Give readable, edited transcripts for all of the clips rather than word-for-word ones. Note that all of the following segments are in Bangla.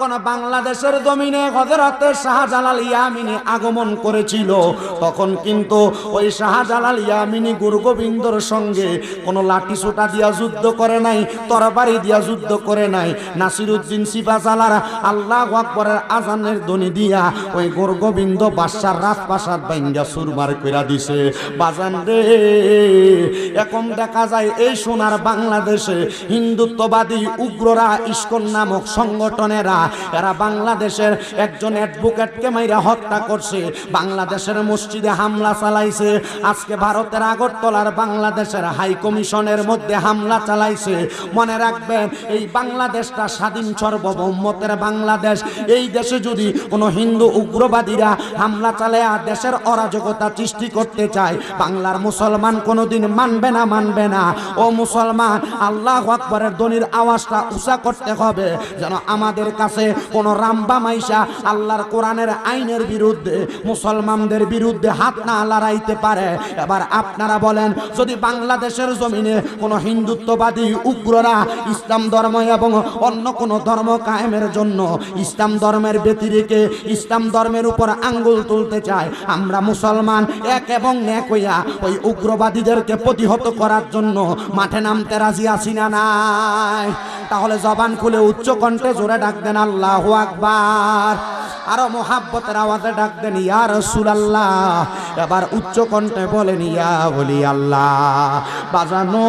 যখন বাংলাদেশের জমিনে হযরত শাহজালাল ইয়ামিনী আগমন করেছিল, তখন কিন্তু ওই শাহজালাল ইয়ামিনী গুরু গোবিন্দর সঙ্গে কোনো লাঠি সোটা দিয়া যুদ্ধ করে নাই, তরবারি দিয়া যুদ্ধ করে নাই। নাসিরউদ্দিন সিপাহসালার আল্লাহু আকবরের আজানের ধ্বনি দিয়া ওই গুরু গোবিন্দ বাদশার রাজপ্রাসাদ ভাঙ্গা চুরমার কইরা দিছে। বাজান রে, এখন দেখা যায় এই সোনার বাংলাদেশে হিন্দুত্ববাদী উগ্ররা, ইস্কন নামক সংগঠনেরা, এরা বাংলাদেশের একজন অ্যাডভোকেটকে মাইরা হত্যা করছে, বাংলাদেশের মসজিদে হামলা চালাইছে, আজকে ভারতের আগরতলার বাংলাদেশের হাই কমিশনের মধ্যে হামলা চালাইছে। মনে রাখবেন, এই বাংলাদেশটা স্বাধীন সার্বভৌমত্বের বাংলাদেশ। এই দেশে যদি কোনো হিন্দু উগ্রবাদীরা হামলা চালায় দেশের অরাজকতা সৃষ্টি করতে চায়, বাংলার মুসলমান কোনোদিন মানবে না, মানবে না। ও মুসলমান, আল্লাহু আকবরের ধ্বনির আওয়াজটা উঁচা করতে হবে, যেন আমাদের কাছে কোন রাম্বা মাইশা আল্লাহর কোরআনের আইনের বিরুদ্ধে, মুসলমানদের বিরুদ্ধে হাত না লড়াইতে পারে। এবার আপনারা বলেন, যদি বাংলাদেশের জমিনে কোন হিন্দুত্ববাদী উগ্ররা ইসলাম ধর্ম এবং অন্য কোন ধর্ম কায়েমের জন্য ইসলাম ধর্মের ব্যতিরেকে ইসলাম ধর্মের উপর আঙ্গুল তুলতে চায়, আমরা মুসলমান এক এবং এক হইয়া ওই উগ্রবাদীদেরকে প্রতিহত করার জন্য মাঠে নামতে রাজি আছি না নাই? তাহলে জবান খুলে উচ্চ কণ্ঠে জোরে ডাক দেন আল্লাহু আকবার। আরো মোহাব্বতের আওয়াজে ডাক দেন ইয়া রাসূলুল্লাহ। এবার উচ্চ কণ্ঠে বলেন ইয়া ওলি আল্লাহ। বাজানো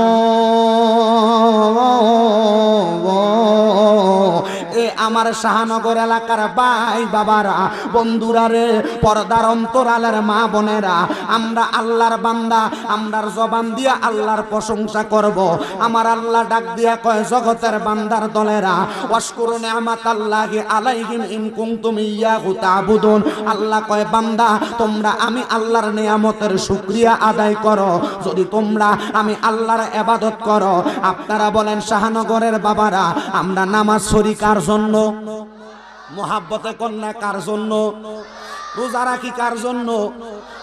এ আমার শাহনগর এলাকার ভাই বাবারা, বন্ধুরা রে, পর্দার অন্তরালের মা বোনেরা, আমরা আল্লাহর বান্দা, আমরার জবান দিয়া আল্লাহর প্রশংসা করব। আমার আল্লাহ ডাক দিয়া কয়, জগতের বান্দার দলেরা, ওয়াশকুরু নি'মাতাল্লাহি আলাইহিম ইন কুনতুম ইয়াহু তা'বুদুন। আল্লাহ কয়, বান্দা তোমরা আমি আল্লাহর নিয়ামতের শুকরিয়া আদায় করো, যদি তোমরা আমি আল্লাহর ইবাদত করো। আপনারা বলেন শাহনগরের বাবারা, আমরা নামাজ পড়ি কার জন্য? মোহাব্বতে কন্যা কার জন্য? রোজা রাখি কার জন্য?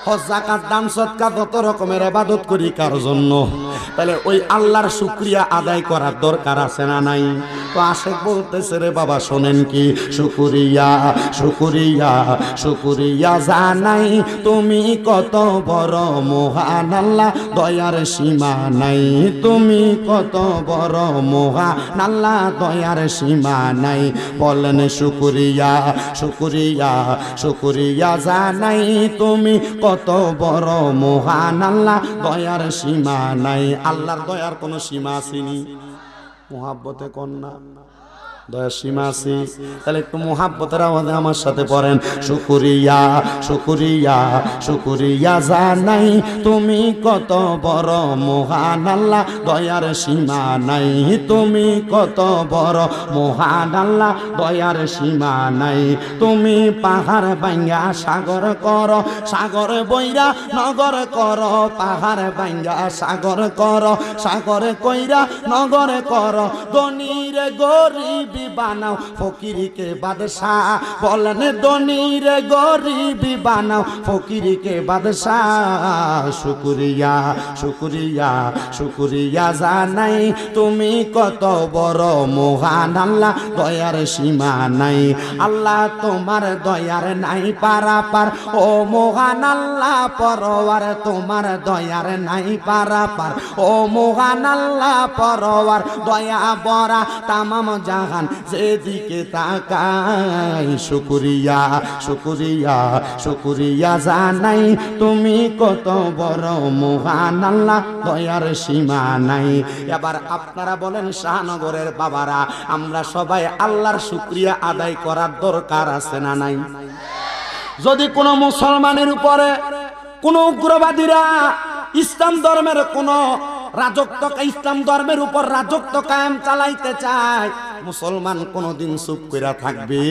হজ যাকাত দান সদকা যত রকমের ইবাদত করি কার জন্য? তাহলে ওই আল্লাহর শুকরিয়া আদায় করার দরকার আছে না নাই? তো আশেক বলতেছে, রে বাবা শোনেন কি, শুকরিয়া শুকরিয়া শুকরিয়া জানাই, তুমি কত বড় মহান আল্লাহ, দয়ার সীমা নাই। তুমি কত বড় মহান আল্লাহ, দয়ার সীমা নাই। বলেন শুকরিয়া শুকরিয়া শুকরিয়া জানাই, তুমি কত বড় মহান আল্লাহ, দয়ার সীমা নাই। আল্লাহর দয়ার কোনো সীমা আসেনি? মোহাব্বতে কন্যা দয়ার সীমা আছে? তাহলে একটু মোহাব্বতের আওয়াজে আমার সাথে পড়েন, শুকরিয়া শুকরিয়া শুকরিয়া জানাই, তুমি কত বড় মহান আল্লাহ, দয়ার সীমা নাই। তুমি কত বড় মহান আল্লাহ, দয়ার সীমা নাই। তুমি পাহাড় ভাঙ্গা সাগর কর, সাগর বইরা নগর কর, পাহাড় ভাঙ্গা সাগর কর, সাগর কইরা নগর কর, ধনীর গরিব বানাও, ফকিরকে বাদশাহ। বলেন ধনীর গরিবি বানাও, ফকিরকে বাদশাহ। শুকরিয়া শুকরিয়া শুকরিয়া জানাই, তুমি কত বড় মহান আল্লাহ, দয়ার সীমা নাই। আল্লাহ তোমার দয়ার নাই পারাপার, ও মহান আল্লাহ পরওয়ার, তোমার দয়ার নাই পারাপার, ও মহান আল্লাহ পরওয়ার। দয়া বরা তামাম জাহান যেদিকে তাকাই, শুকরিয়া শুকরিয়া শুকরিয়া জানাই, তুমি কত বড় মহান আল্লাহ, দয়ার সীমা নাই। এবার আপনারা বলেন শাহনগরের বাবারা, আমরা সবাই আল্লাহর শুকরিয়া আদায় করার দরকার আছে না নাই? যদি কোনো মুসলমানের উপরে কোন উগ্রবাদীরা ইসলাম ধর্মের কোন রাজত্ব, ইসলাম ধর্মের উপর রাজত্ব কায়েম চালাইতে চায়, মুসলমান কোনদিন চুপ কইরা থাকবে?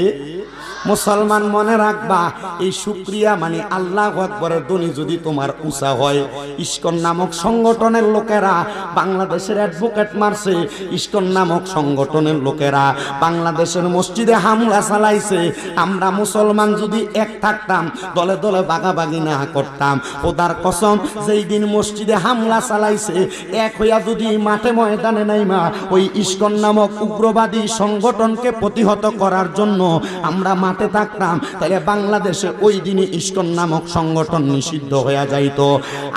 মুসলমান মনে রাখবা, এই শুকরিয়া মানে আল্লাহু আকবারের ধ্বনি যদি তোমার উঁচা হয়। ইসকন নামক সংগঠনের লোকেরা বাংলাদেশের অ্যাডভোকেট মারছে, ইসকন নামক সংগঠনের লোকেরা বাংলাদেশের মসজিদে হামলা চালাইছে। আমরা মুসলমান যদি এক থাকতাম, দলে দলে ভাগাভাগি না করতাম, খোদার কসম যেই দিন মসজিদে হামলা চালাইছে এক হইয়া যদি মাঠে ময়দানে নাইমা ওই ইসকন নামক উগ্রবাদী সংগঠনকে প্রতিহত করার জন্য আমরা মাঠে থাকতাম, তাহলে বাংলাদেশে ওই দিনই ইসকন নামক সংগঠন নিষিদ্ধ হয়ে যাইত।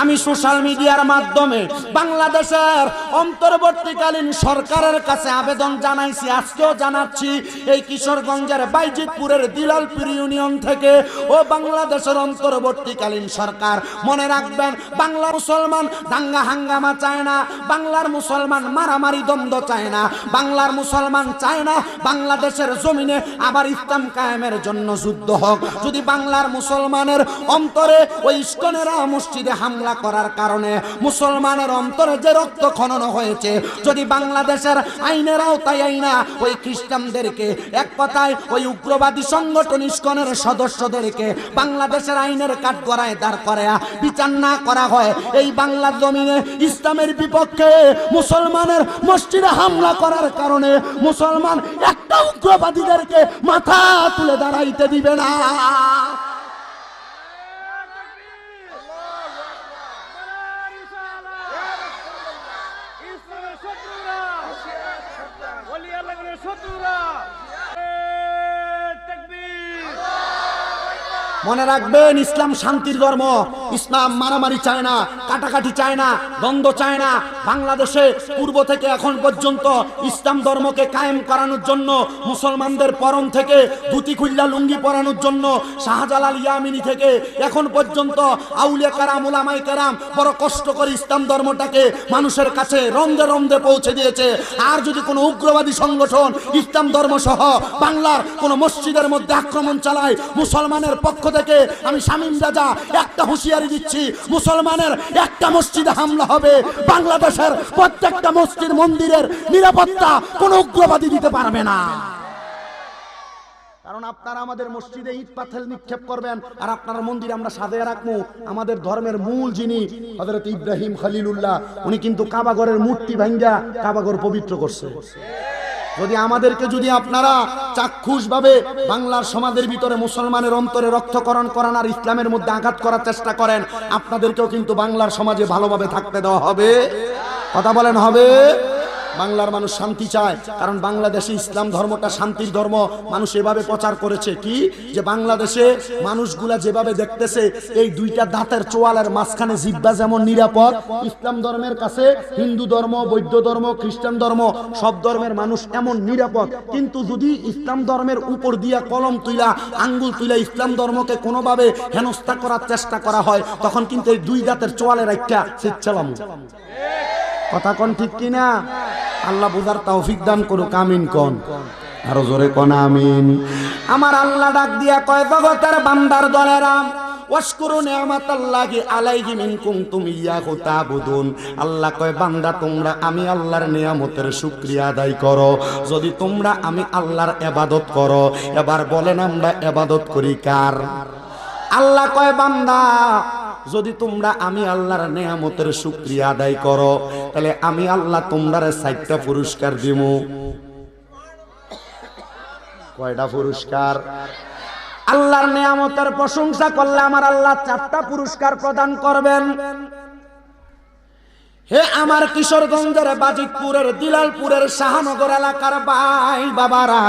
আমি সোশ্যাল মিডিয়ার মাধ্যমে বাংলাদেশের অন্তর্বর্তীকালীন সরকারের কাছে আবেদন জানাইছি, আজকেও জানাচ্ছি। এই কিশোরগঞ্জের বাইজিতপুরের দিলালপুর ইউনিয়ন থেকে ও বাংলাদেশের অন্তর্বর্তীকালীন সরকার, মনে রাখবেন, বাংলা মুসলমান দাঙ্গা হাঙ্গামা চায় না, বাংলার মুসলমান মারামারি দ্বন্দ্ব চায় না, বাংলার মুসলমান চায় না বাংলাদেশের জমিনে আবার ইসলাম কায়েমের জন্য যুদ্ধ হোক। যদি বাংলার মুসলমানের অন্তরে ওই ইসকনেরা মসজিদে হামলা করার কারণে মুসলমানের অন্তরে যে রক্ত খনন হয়েছে, যদি বাংলাদেশের আইনের আওতায় আইনা ওই খ্রিস্টানদেরকে, এক কথায় ওই উগ্রবাদী সংগঠন ইসকনের সদস্যদেরকে বাংলাদেশের আইনের কাঠগড়ায় দাঁড় করায়া বিচার না করা হয়, এই বাংলার জমিনে ইসলামের বিপক্ষে মুসলমানের মসজিদে হামলা করার কারণে মুসলমান একটা উগ্রবাদীদেরকে মাথা তুলে দাঁড়াইতে দিবে না। মনে রাখবেন, ইসলাম শান্তির ধর্ম, ইসলাম মারামারি চায় না, কাটাকাটি চায় না, দ্বন্দ্ব চায় না। বাংলাদেশে পূর্ব থেকে এখন পর্যন্ত ইসলাম ধর্মকে কায়েম করানোর জন্য মুসলমানদের পরন থেকে ধুতি খুল্লা লুঙ্গি পরানোর জন্য শাহজালাল ইয়ামিনী থেকে এখন পর্যন্ত আউলিয়া কারাম উলামায়ে কেরাম বড় কষ্ট করে ইসলাম ধর্মটাকে মানুষের কাছে রন্ধে রন্ধে পৌঁছে দিয়েছে। আর যদি কোনো উগ্রবাদী সংগঠন ইসলাম ধর্ম সহ বাংলার কোনো মসজিদের মধ্যে আক্রমণ চালায়, মুসলমানের পক্ষ থেকে আমি শামীম রাজা একটা হুঁশিয়ারি দিচ্ছি, মুসলমানের একটা মসজিদে হামলা হবে, বাংলাদেশের প্রত্যেকটা মসজিদ মন্দিরের নিরাপত্তা কোনো উগ্রবাদী দিতে পারবে না। কারণ আপনারা আমাদের মসজিদে ইট পাথর নিক্ষেপ করবেন আর আপনার মন্দির আমরা সাজিয়ে রাখবো। আমাদের ধর্মের মূল যিনি হযরত ইব্রাহিম খলিলুল্লাহ, উনি কিন্তু কাবাঘরের মূর্তি ভাঙ্গা কাবাঘর পবিত্র করছে। যদি আমাদেরকে যদি আপনারা চাক্ষুষ ভাবে বাংলার সমাজের ভিতরে মুসলমানের অন্তরে রক্তকরণ করান আর ইসলামের মধ্যে আঘাত করার চেষ্টা করেন, আপনাদেরকেও কিন্তু বাংলার সমাজে ভালোভাবে থাকতে দেওয়া হবে। কথা বলেন হবে? বাংলার মানুষ শান্তি চায়, কারণ বাংলাদেশে ইসলাম ধর্মটা শান্তির ধর্ম। মানুষ এভাবে প্রচার করেছে কি, যে বাংলাদেশে মানুষগুলা যেভাবে দেখতেছে এই দুইটা দাঁতের চোয়ালের মাঝখানে জিহ্বা যেমন নিরাপদ, ইসলাম ধর্মের কাছে হিন্দু ধর্ম, বৌদ্ধ ধর্ম, খ্রিস্টান ধর্ম সব ধর্মের মানুষ এমন নিরাপদ। কিন্তু যদি ইসলাম ধর্মের উপর দিয়া কলম তুইলা আঙ্গুল তুইলা ইসলাম ধর্মকে কোনোভাবে হেনস্থা করার চেষ্টা করা হয়, তখন কিন্তু এই দুই দাঁতের চোয়ালের একটা সিচ্ছালাম। কথা কোন ঠিক কিনা? আল্লাহ বুঝার তৌফিক দান করুক, আমিন কোন, আরো জোরে কোন আমিন। আমার আল্লাহ ডাক দিয়া কয়, জগতের বান্দার দলেরা ওয়াশকুরু নি'মাতাল্লাহি আলাইহি মিন কুনতুম ইয়াহু তা'বুদুন। আল্লাহ কয়, বান্দা তোমরা আমি আল্লাহর নিয়ামতের শুকরিয়া আদায় করো যদি তোমরা আমি আল্লাহর ইবাদত করো। এবার বলেন আমরা ইবাদত করি কার? আল্লাহ কয়, বান্দা যদি তোমরা আমি আল্লাহর নিয়ামতের শুকরিয়া আদায় করো, তাহলে আমি আল্লাহ তোমরা 4টা পুরস্কার দিব। কয়টা পুরস্কার? আল্লাহর নিয়ামতের প্রশংসা করলে আমার আল্লাহ 4টা পুরস্কার প্রদান করবেন। হে আমার কিশোরগঞ্জের বাজিতপুরের দিলালপুরের শাহনগর এলাকার ভাই বাবারা,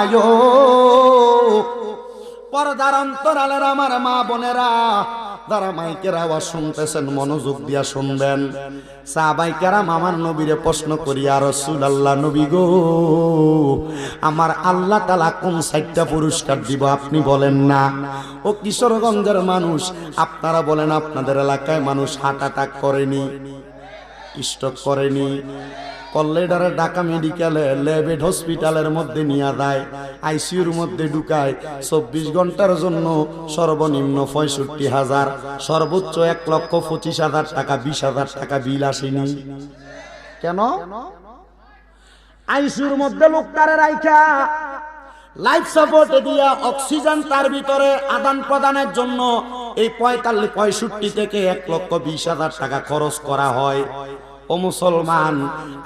পর্দার অন্তরালের আমার মা বোনেরা, যারা মাইকের আওয়াজ শুনতেছেন মনোযোগ দিয়া শুনবেন। সাহাবায়ে কেরাম আমার নবীরে প্রশ্ন করি, ইয়া রাসূলুল্লাহ, নবী গো, আমার আল্লাহ তাআলা কোন 4টা পুরস্কার দিব আপনি বলেন না? ও কিশোরগঞ্জের মানুষ, আপনারা বলেন আপনাদের এলাকায় মানুষ হার্ট অ্যাটাক করেনি, স্ট্রোক করেনি, কল্লেডারে ঢাকা মেডিকেলে লেবেড হসপিটালের মধ্যে নিয়ে যায়, আইসিইউর মধ্যে ঢুকায়, 24 ঘন্টার জন্য সর্বনিম্ন 65,000, সর্বোচ্চ 1,25,000 টাকা, 20,000 টাকা বিল আসেনি কেন? আইসিইউর মধ্যে লোকটারে রাইখা লাইফ সাপোর্টে দিয়া অক্সিজেন তার ভিতরে আদান প্রদানের জন্য এই 65 থেকে 1,20,000 টাকা খরচ করা হয়। ও মুসলমান,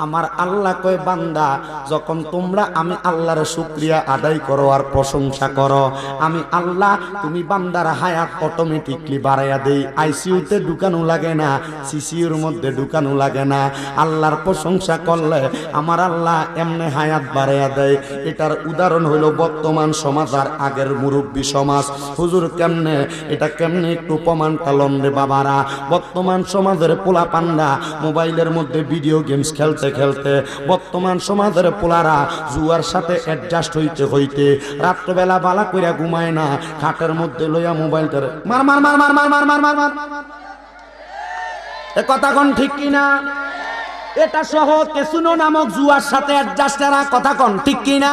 আমার আল্লাহ কয় বান্দা, যখন তোমরা আমি আল্লাহর শুকরিয়া আদায় করো আর প্রশংসা করো, আমি আল্লাহ তুমি বান্দার হায়াত অটোমেটিকলি বাড়াইয়া দেই। আইসিইউতে ঢুকানো লাগে না, সিসিউর মধ্যে ঢুকানো লাগে না। আল্লাহর প্রশংসা করলে আমার আল্লাহ এমনি হায়াত বাড়াইয়া দেয়। এটার উদাহরণ হইল বর্তমান সমাজ আর আগের মুরব্বী সমাজ। হুজুর কেমনে, এটা কেমনে একটু প্রমাণটা লন রে বাবারা। বর্তমান সমাজের পোলা পান্ডা মোবাইলের মধ্যে ভিডিও গেমস খেলতে খেলতে, বর্তমান সমাজের পোলারা জুয়ার সাথে অ্যাডজাস্ট হইতে হইতে রাত্রবেলা বালা কইরা ঘুমায় না, খাটের মধ্যে লইয়া মোবাইলটার মার মার মার মার মার মার মার মার মার। এ কথা কোন ঠিক কিনা? এটা সহ ক্যাসিনো নামক জুয়ার সাথে অ্যাডজাস্ট এরা, কথা কোন ঠিক কিনা?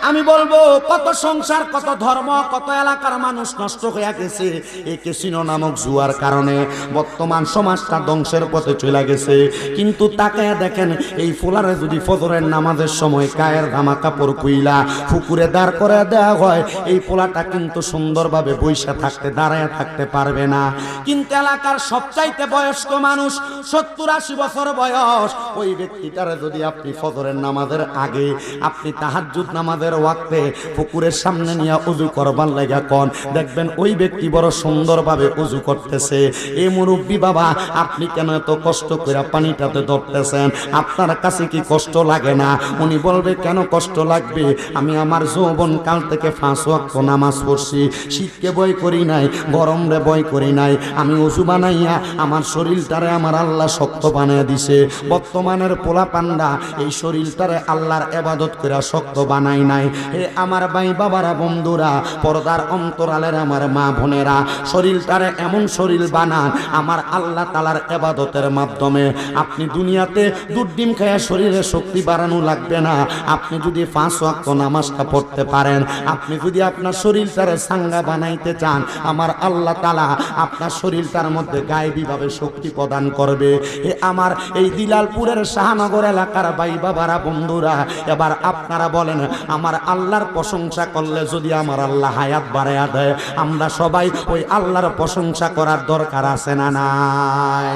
আমি বলবো কত সংসার, কত ধর্ম, কত এলাকার মানুষ নষ্ট হয়ে গেছে এই ক্যাসিনো নামক জুয়ার কারণে। বর্তমান সমাজটা ধ্বংসের পথে চলে গেছে। কিন্তু তাকায় দেখেন, এই ফোলারে যদি ফজরের নামাজের সময় গায়ের জামা কাপড় কুইলা পুকুরে দাঁড় করে দেওয়া হয়, এই পোলাটা কিন্তু সুন্দরভাবে বইসা থাকতে, দাঁড়ায় থাকতে পারবে না। কিন্তু এলাকার সবচাইতে বয়স্ক মানুষ, 70-80 বছর বয়স, ওই ব্যক্তিটারে যদি আপনি ফজরের নামাজের আগে আপনি তাহাজ্জুদ নামাজের ওয়াক্তে পুকুরের সামনে নিয়ে ওযু করবার লাগা কোন, দেখবেন ওই ব্যক্তি বড় সুন্দরভাবে ওযু করতেছে। এই মুরব্বী বাবা, আপনি কেন এত কষ্ট করে পানিটাতে ধরতেছেন? আপনার কাছে কি কষ্ট লাগে না? উনি বলবে কেন কষ্ট লাগবে? আমি আমার যৌবন কাল থেকে 5 ওয়াক্ত নামাজ পড়ছি, শীতকে ভয় করি নাই, গরম রে ভয় করি নাই। আমি ওযু বানাইয়া আমার শরীরটারে আমার আল্লাহ শক্ত বানায় দিছে। বর্তমানের পোলা পান্ডা এই শরীরটারে আল্লাহর ইবাদত করে শক্ত বানাই নাই। হে আমার ভাই বাবারা, বন্ধুরা, পর্দার অন্তরালের আমার মা বোনেরা, শরীরটারে এমন শরীর বানান আমার আল্লাহ তাআলার ইবাদতের মাধ্যমে। আপনি দুনিয়াতে দুধ ডিম খায়া শরীরে শক্তি বাড়ানো লাগবে না। আপনি যদি 5 ওয়াক্ত নামাজটা পড়তে পারেন, আপনি যদি আপনার শরীরটারে সাঙ্গা বানাইতে চান, আমার আল্লাহ তাআলা আপনার শরীরটার মধ্যে গায়েবীভাবে শক্তি প্রদান করবে। হে আমার এই দিলালপুরের শাহনগর এলাকার ভাই বাবারা, বন্ধুরা, এবার আপনারা বলেন, আমার আল্লাহর প্রশংসা করলে যদি আমার আল্লাহ হায়াত বাড়ায়া দেয়, আমরা সবাই ওই আল্লাহর প্রশংসা করার দরকার আছে না নাই?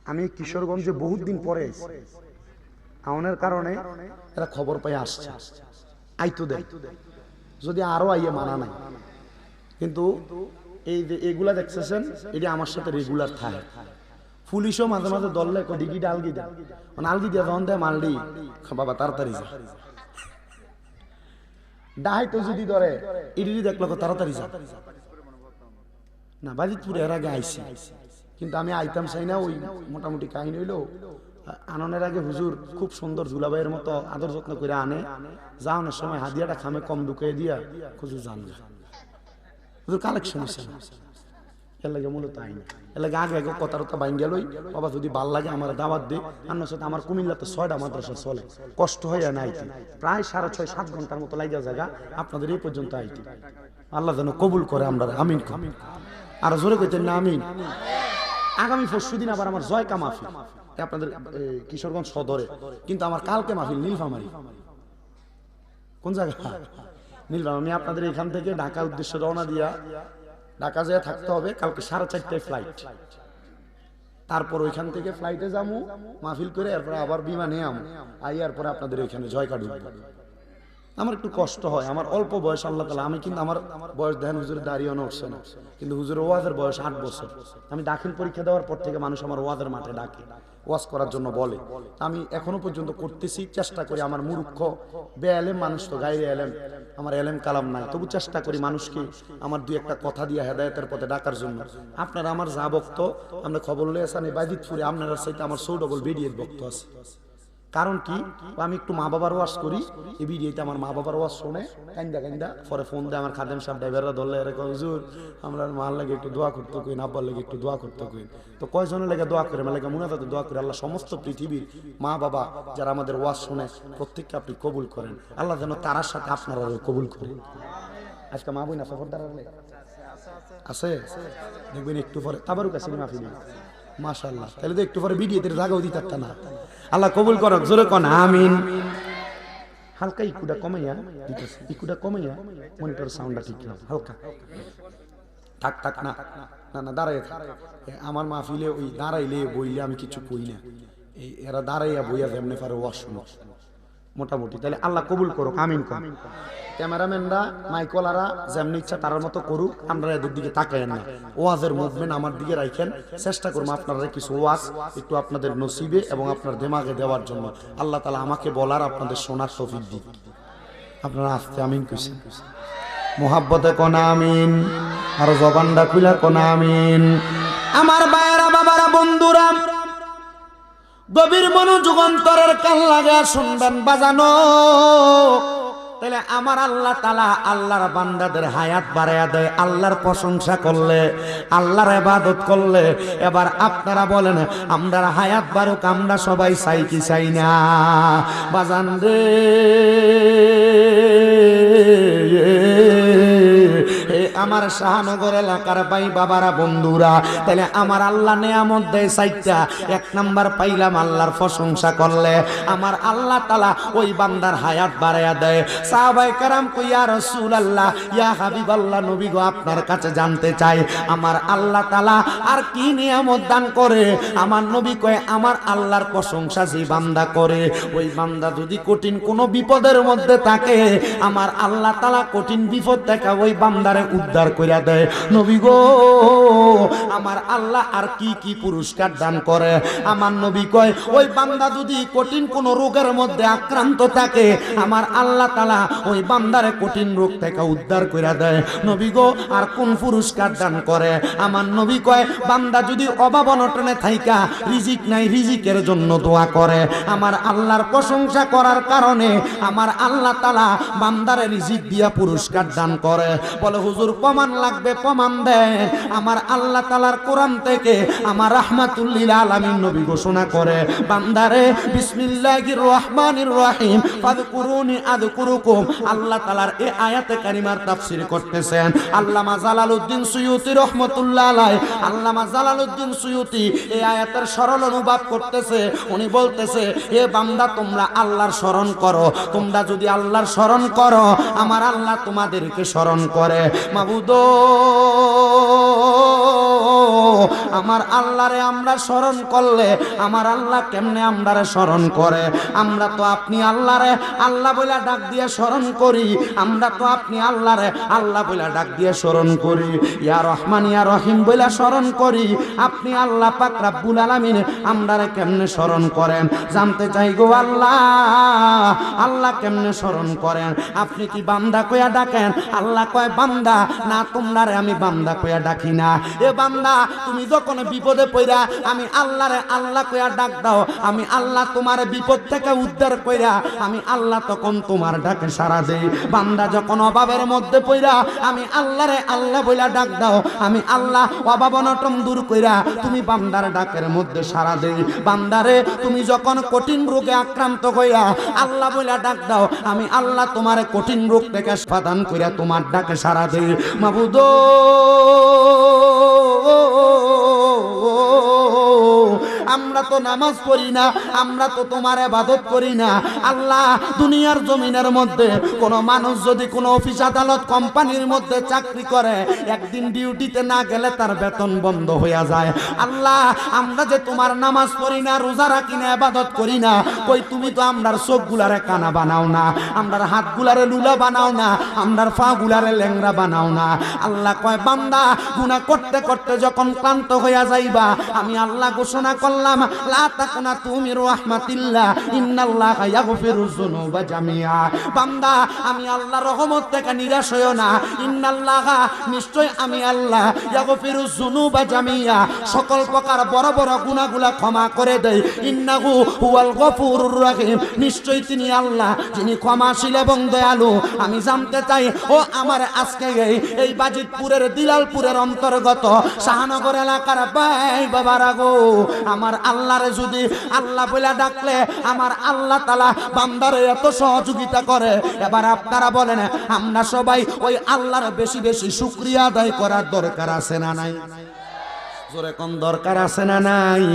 আমি কিশোরগঞ্জে বহুত দিন পরে আউনের কারণে এরা খবর পাই আসছে, আইতো দেয়, যদি আরো আইয়ে মানা নাই। কিন্তু এই যে এগুলা দেখতেছেন, এটা আমার সাথে রেগুলার থাকে। পুলিশও মাঝে মাঝে দললে ডিগিটা আলগি দেয়, মানে আলগি দিয়ে যখন দেয় মালডি, বাবা তাড়াতাড়ি যা। ডাহাই তো যদি ধরে ইডি দেখলো তাড়াতাড়ি যা না। বাজিতপুরে এর আগে আইসি, কিন্তু আমি আইতাম চাই না। ওই মোটামুটি কাহিনী হইলো, আননের আগে হুজুর খুব সুন্দর জুলাবাইয়ের মতো আদর যত্ন করে আনে, যাওয়ানোর সময় হাদিয়াটা খামে কম ঢুকিয়ে দিয়া হুজুর জান হুজুর কালেকশন হচ্ছে না। এর লাগে মূলত আইনি, এর লাগে আগে আগে কথা বাইন গেলই, বাবা যদি ভাল লাগে আমার দাওয়াত দিই। আন্নার সাথে আমার কুমিল্লাতে 6টা মাদ্রাসা চলে, কষ্ট হয়ে না আইতি, প্রায় 6.5-7 ঘন্টার মতো লাগিয়া জায়গা আপনাদের এই পর্যন্ত আইতি। আল্লাহ যেন কবুল করে আমরা, আমিন। আর জোরে কইতেন না আমিন। আগামী পরশুদিন আবার আমার জয়কা মাহফিল আপনাদের কিশোরগঞ্জ সদরে, কিন্তু আমার কালকে মাহফিল নীলফামারী। কোন জায়গা? নীলফামারী। আমি আপনাদের এখান থেকে ঢাকা উদ্দেশ্যে রওনা দিয়া, ঢাকা যেয়ে থাকতে হবে কালকে 4:30টায় ফ্লাইট। তারপর ওইখান থেকে ফ্লাইটে যাবো, মাহফিল করে এরপর আবার বিমানে আমো, আইয়ার পরে আপনাদের ওইখানে জয়কা ঢুকবো। আমার একটু কষ্ট হয়, আমার অল্প বয়স আল্লাহ তাআলা, আমি কিন্তু আমার বয়স দেখেন হুজুরের দাঁড়িয়ে উঠছে না, কিন্তু হুজুরের ওয়াজের বয়স 8 বছর। আমি দাখিল পরীক্ষা দেওয়ার পর থেকে মানুষ আমার ওয়াজের মাঠে ডাকে, ওয়াজ করার জন্য বলে। আমি এখনো পর্যন্ত করতেছি, চেষ্টা করি। আমার মূর্খ বেএলেম মানুষ তো, গাইরে এলেম, আমার এলেম কালাম নাই, তবু চেষ্টা করি মানুষকে আমার 2-1টা কথা দিয়ে হেদায়েতের পথে ডাকার জন্য। আপনারা আমার যা বক্ত, আমরা খবর লইয়াছেন এই বাইজিতপুরে আপনারা সাথে আমার 100 ডবল বিডিএর বক্ত আছে। কারণ কি, আমি একটু মা বাবার ওয়াজ করি, এই ভিডিওতে আমার মা বাবার ওয়াজ শুনে কান্দা কান্দা পরে ফোন দেয় আমার খাদেম সাহেব, ড্রাইভাররা ধরলে এরকম, হুজুর আমরা মার লাগে একটু দোয়া করতে কইন, আব্বার লাগে একটু দোয়া করতে কইন। তো কয়জনের লাগে দোয়া করে, মানে মুনাজাতে দোয়া করে। আল্লাহ সমস্ত পৃথিবীর মা বাবা যারা আমাদের ওয়াজ শুনে প্রত্যেককে আপনি কবুল করেন। আল্লাহ যেন তার সাথে আপনারা কবুল করেন। আজকে মা বোন সফরদার আছে, দেখবেন একটু পরে তাবারুক আছে মাহফিল, মাশাআল্লাহ। তাহলে তো একটু পরে ভিডিওতে জাগাও দিতে না। আল্লাহ কবুল করুক, জোরে কোন আমিন। হালকা ইকুটা কমাইয়া দিতেছি, ইকুটা কমাইয়া মনিটর সাউন্ডটা ঠিক না, হালকা থাক থাক না না না দাঁড়াই থাক। আমার মাহফিলে ওই দাঁড়াইলে বইলে আমি কিছু কই না, এই এরা দাঁড়াইয়া বইয়া যেমনি পারে ওয়াশরুম মোটামুটি। তাহলে আল্লাহ কবুল করুক, আমিন কর। ক্যামেরাম্যানরা মাইকলারা যেমনি ইচ্ছা তার মতো করুক, আমরা এদের দিকে তাকাইয়েন না। ওয়াজের মুভমেন্ট আমার দিকে রাখেন, চেষ্টা করবো আপনারা কিছু ওয়াজ একটু আপনাদের নসিবে এবং আপনার দিমাগে দেওয়ার জন্য। আল্লাহ তাআলা আমাকে বলার আপনাদের শোনার তৌফিক দিক। আপনারা আস্তে আমিন কইছেন, মোহাব্বতে কোন আমিন, আর জবানটা খুলে কোন আমিন। আমার ভাইয়েরা, বাবারা, বন্ধুরা, গভীর মনোযোগ অন্তরের কান লাগা শুনবেন বাজানো। তাহলে আমার আল্লাহ তাআলা আল্লাহর বান্দাদের হায়াত বাড়ায়া দেয় আল্লাহর প্রশংসা করলে, আল্লাহর ইবাদত করলে। এবার আপনারা বলেন, আমরা হায়াত বাড়ুক আমরা সবাই চাই কি চাই না? বাজান রে, আমার শাহনগর এলাকার ভাই বাবারা, বন্ধুরা, তাহলে আমার আল্লাহ নেয়ামত দেয় চাইটা। এক নাম্বার পাইলাম আল্লাহর প্রশংসা করলে আমার আল্লাহ তাআলা ওই বান্দার হায়াত বাড়ায়া দেয়। সাহাবায়ে কেরাম কই, ইয়া রাসূলুল্লাহ, ইয়া হাবিবাল্লাহ, নবী গো, আপনার কাছে জানতে চাই আমার আল্লাহ তাআলা আর কি নিয়ামত দান করে? আমার নবী কয়, আমার আল্লাহর প্রশংসা যে বান্দা করে, ওই বান্দা যদি কঠিন কোনো বিপদের মধ্যে থাকে, আমার আল্লাহ তাআলা কঠিন বিপদ থেকে ওই বান্দারে উদ্ধার কইরা দেয়। নবী গো, আমার আল্লাহ আর কি কি পুরস্কার দান করে? আমার নবী কয়, ওই বান্দা যদি কঠিন কোন রোগের মধ্যে আক্রান্ত থাকে, আমার আল্লাহ তাআলা ওই বান্দারে কঠিন রোগ থেকে উদ্ধার কইরা দেয়। নবী গো, আর কোন পুরস্কার দান করে? আমার নবী কয়, বান্দা যদি অভাব অনটনে থাইকা রিজিক নাই, রিজিকের জন্য দোয়া করে, আমার আল্লাহর প্রশংসা করার কারণে আমার আল্লাহ তাআলা বান্দারে রিজিক দিয়া পুরস্কার দান করে। বলে, হুজুর প্রমাণ লাগবে, প্রমাণ দেন। আমার আল্লাহ তাআলার কোরআন থেকে আমার রাহমাতুল লিল আলামিন নবী ঘোষণা করে, বান্দারে বিসমিল্লাহির রহমানির রহিম ফাযকুরুনি আযকুরুকুম। আল্লাহ তাআলার এই আয়াতে কারিমার তাফসীর করতেছেন আল্লামা জালালউদ্দিন সুয়ুতী রাহমাতুল্লাহ আলাইহি। আল্লামা জালালউদ্দিন সুয়ুতী এই আয়াতের সরল অনুবাদ করতেছে। উনি বলতেছে, হে বান্দা, তোমরা আল্লাহর স্মরণ করো। তোমরা যদি আল্লাহর স্মরণ করো, আমার আল্লাহ তোমাদেরকে স্মরণ করে। মাবুদ, আমার আল্লাহরে আমরা স্মরণ করলে আমার আল্লাহ কেমনে আমরারে স্মরণ করে? আমরা তো আপনি আল্লাহরে আল্লাহ বলে ডাক দিয়ে স্মরণ করি, আমরা তো আপনি আল্লাহরে আল্লাহ বলে ডাক দিয়ে স্মরণ করি, ইয়া রহমান ইয়া রহিম বলে স্মরণ করি। আপনি আল্লাহ পাক রব্বুল আলামিন আমরারে কেমনে স্মরণ করেন? জানতে চাই গো আল্লাহ, আল্লাহ কেমনে স্মরণ করেন? আপনি কি বান্দা কইয়া ডাকেন? আল্লাহ কয়, বান্দা না, তোমরারে আমি বান্দা কইয়া ডাকি না। এ বান্দা, তুমি যখন বিপদে পড়া আমি আল্লাহরে আল্লাহ কইয়া ডাক দাও, আমি আল্লাহ তোমার বিপদ থেকে উদ্ধার কইরা আমি আল্লাহ তখন তোমার ডাকে সাড়া দেই। বান্দা যখন অভাবের মধ্যে পড়া আমি আল্লাহরে আল্লাহ বইলা ডাক দাও, আমি আল্লাহ অভাব অনটন দূর কইরা তুমি বান্দার ডাকের মধ্যে সাড়া দেই। বান্দারে তুমি যখন কঠিন রোগে আক্রান্ত হইয়া আল্লাহ বইলা ডাক দাও, আমি আল্লাহ তোমার কঠিন রোগ থেকে সমাধান কইরা তোমার ডাকে সাড়া দেই। মাবুদ, আমরা তো নামাজ পড়ি না, আমরা তো তোমার ইবাদত করি না। আল্লাহ, দুনিয়ার জমিনের মধ্যে কোন মানুষ যদি কোন অফিস আদালত কোম্পানির মধ্যে চাকরি করে, একদিন ডিউটিতে না গেলে তার বেতন বন্ধ হয়ে যায়। আল্লাহ, আমরা যে তোমার নামাজ পড়ি না, রোজা রাখি না, ইবাদত করি না, কই তুমি তো আমরার চোখগুলারে কানা বানাও না, আমরার হাতগুলারে লুলা বানাও না, আমরার পা গুলারে ল্যাংড়া বানাও না। আল্লাহ কয়, বান্দা গুনাহ করতে করতে যখন ক্লান্ত হইয়া যাইবা, আমি আল্লাহ ঘোষণা করলাম, লা তাকনাতু মির রাহমাতিল্লাহ ইন্নাল্লাহা ইয়াগফিরুয যুনুবা জামিআ। বান্দা, আমি আল্লাহর রহমত থেকে নিরাশ হইও না। ইন্নাল্লাহা, নিশ্চয় আমি আল্লাহ, ইয়াগফিরুয যুনুবা জামিআ, সকল প্রকার বড় বড় গুনাহগুলা ক্ষমা করে দেই। ইন্নাহু হুয়াল গফুরুর রহিম, নিশ্চয় তিনি আল্লাহ যিনি ক্ষমাশীল এবং দয়ালু। আমি জানতে চাই, ও আমার আজকে এই বাজিতপুরের দিলালপুরের অন্তর্গত শাহনগর এলাকার ভাই বাবারা গো, আমার আল্লাহরে যদি আল্লাহ বলে ডাকলে আমার আল্লাহ তাআলা বান্দারে এত সহযোগিতা করে, এবার আপনারা বলেন, আমরা সবাই ওই আল্লাহর বেশি বেশি শুকরিয়া আদায় করার দরকার আছে না নাই? জোরে কোন দরকার আছে না নাই?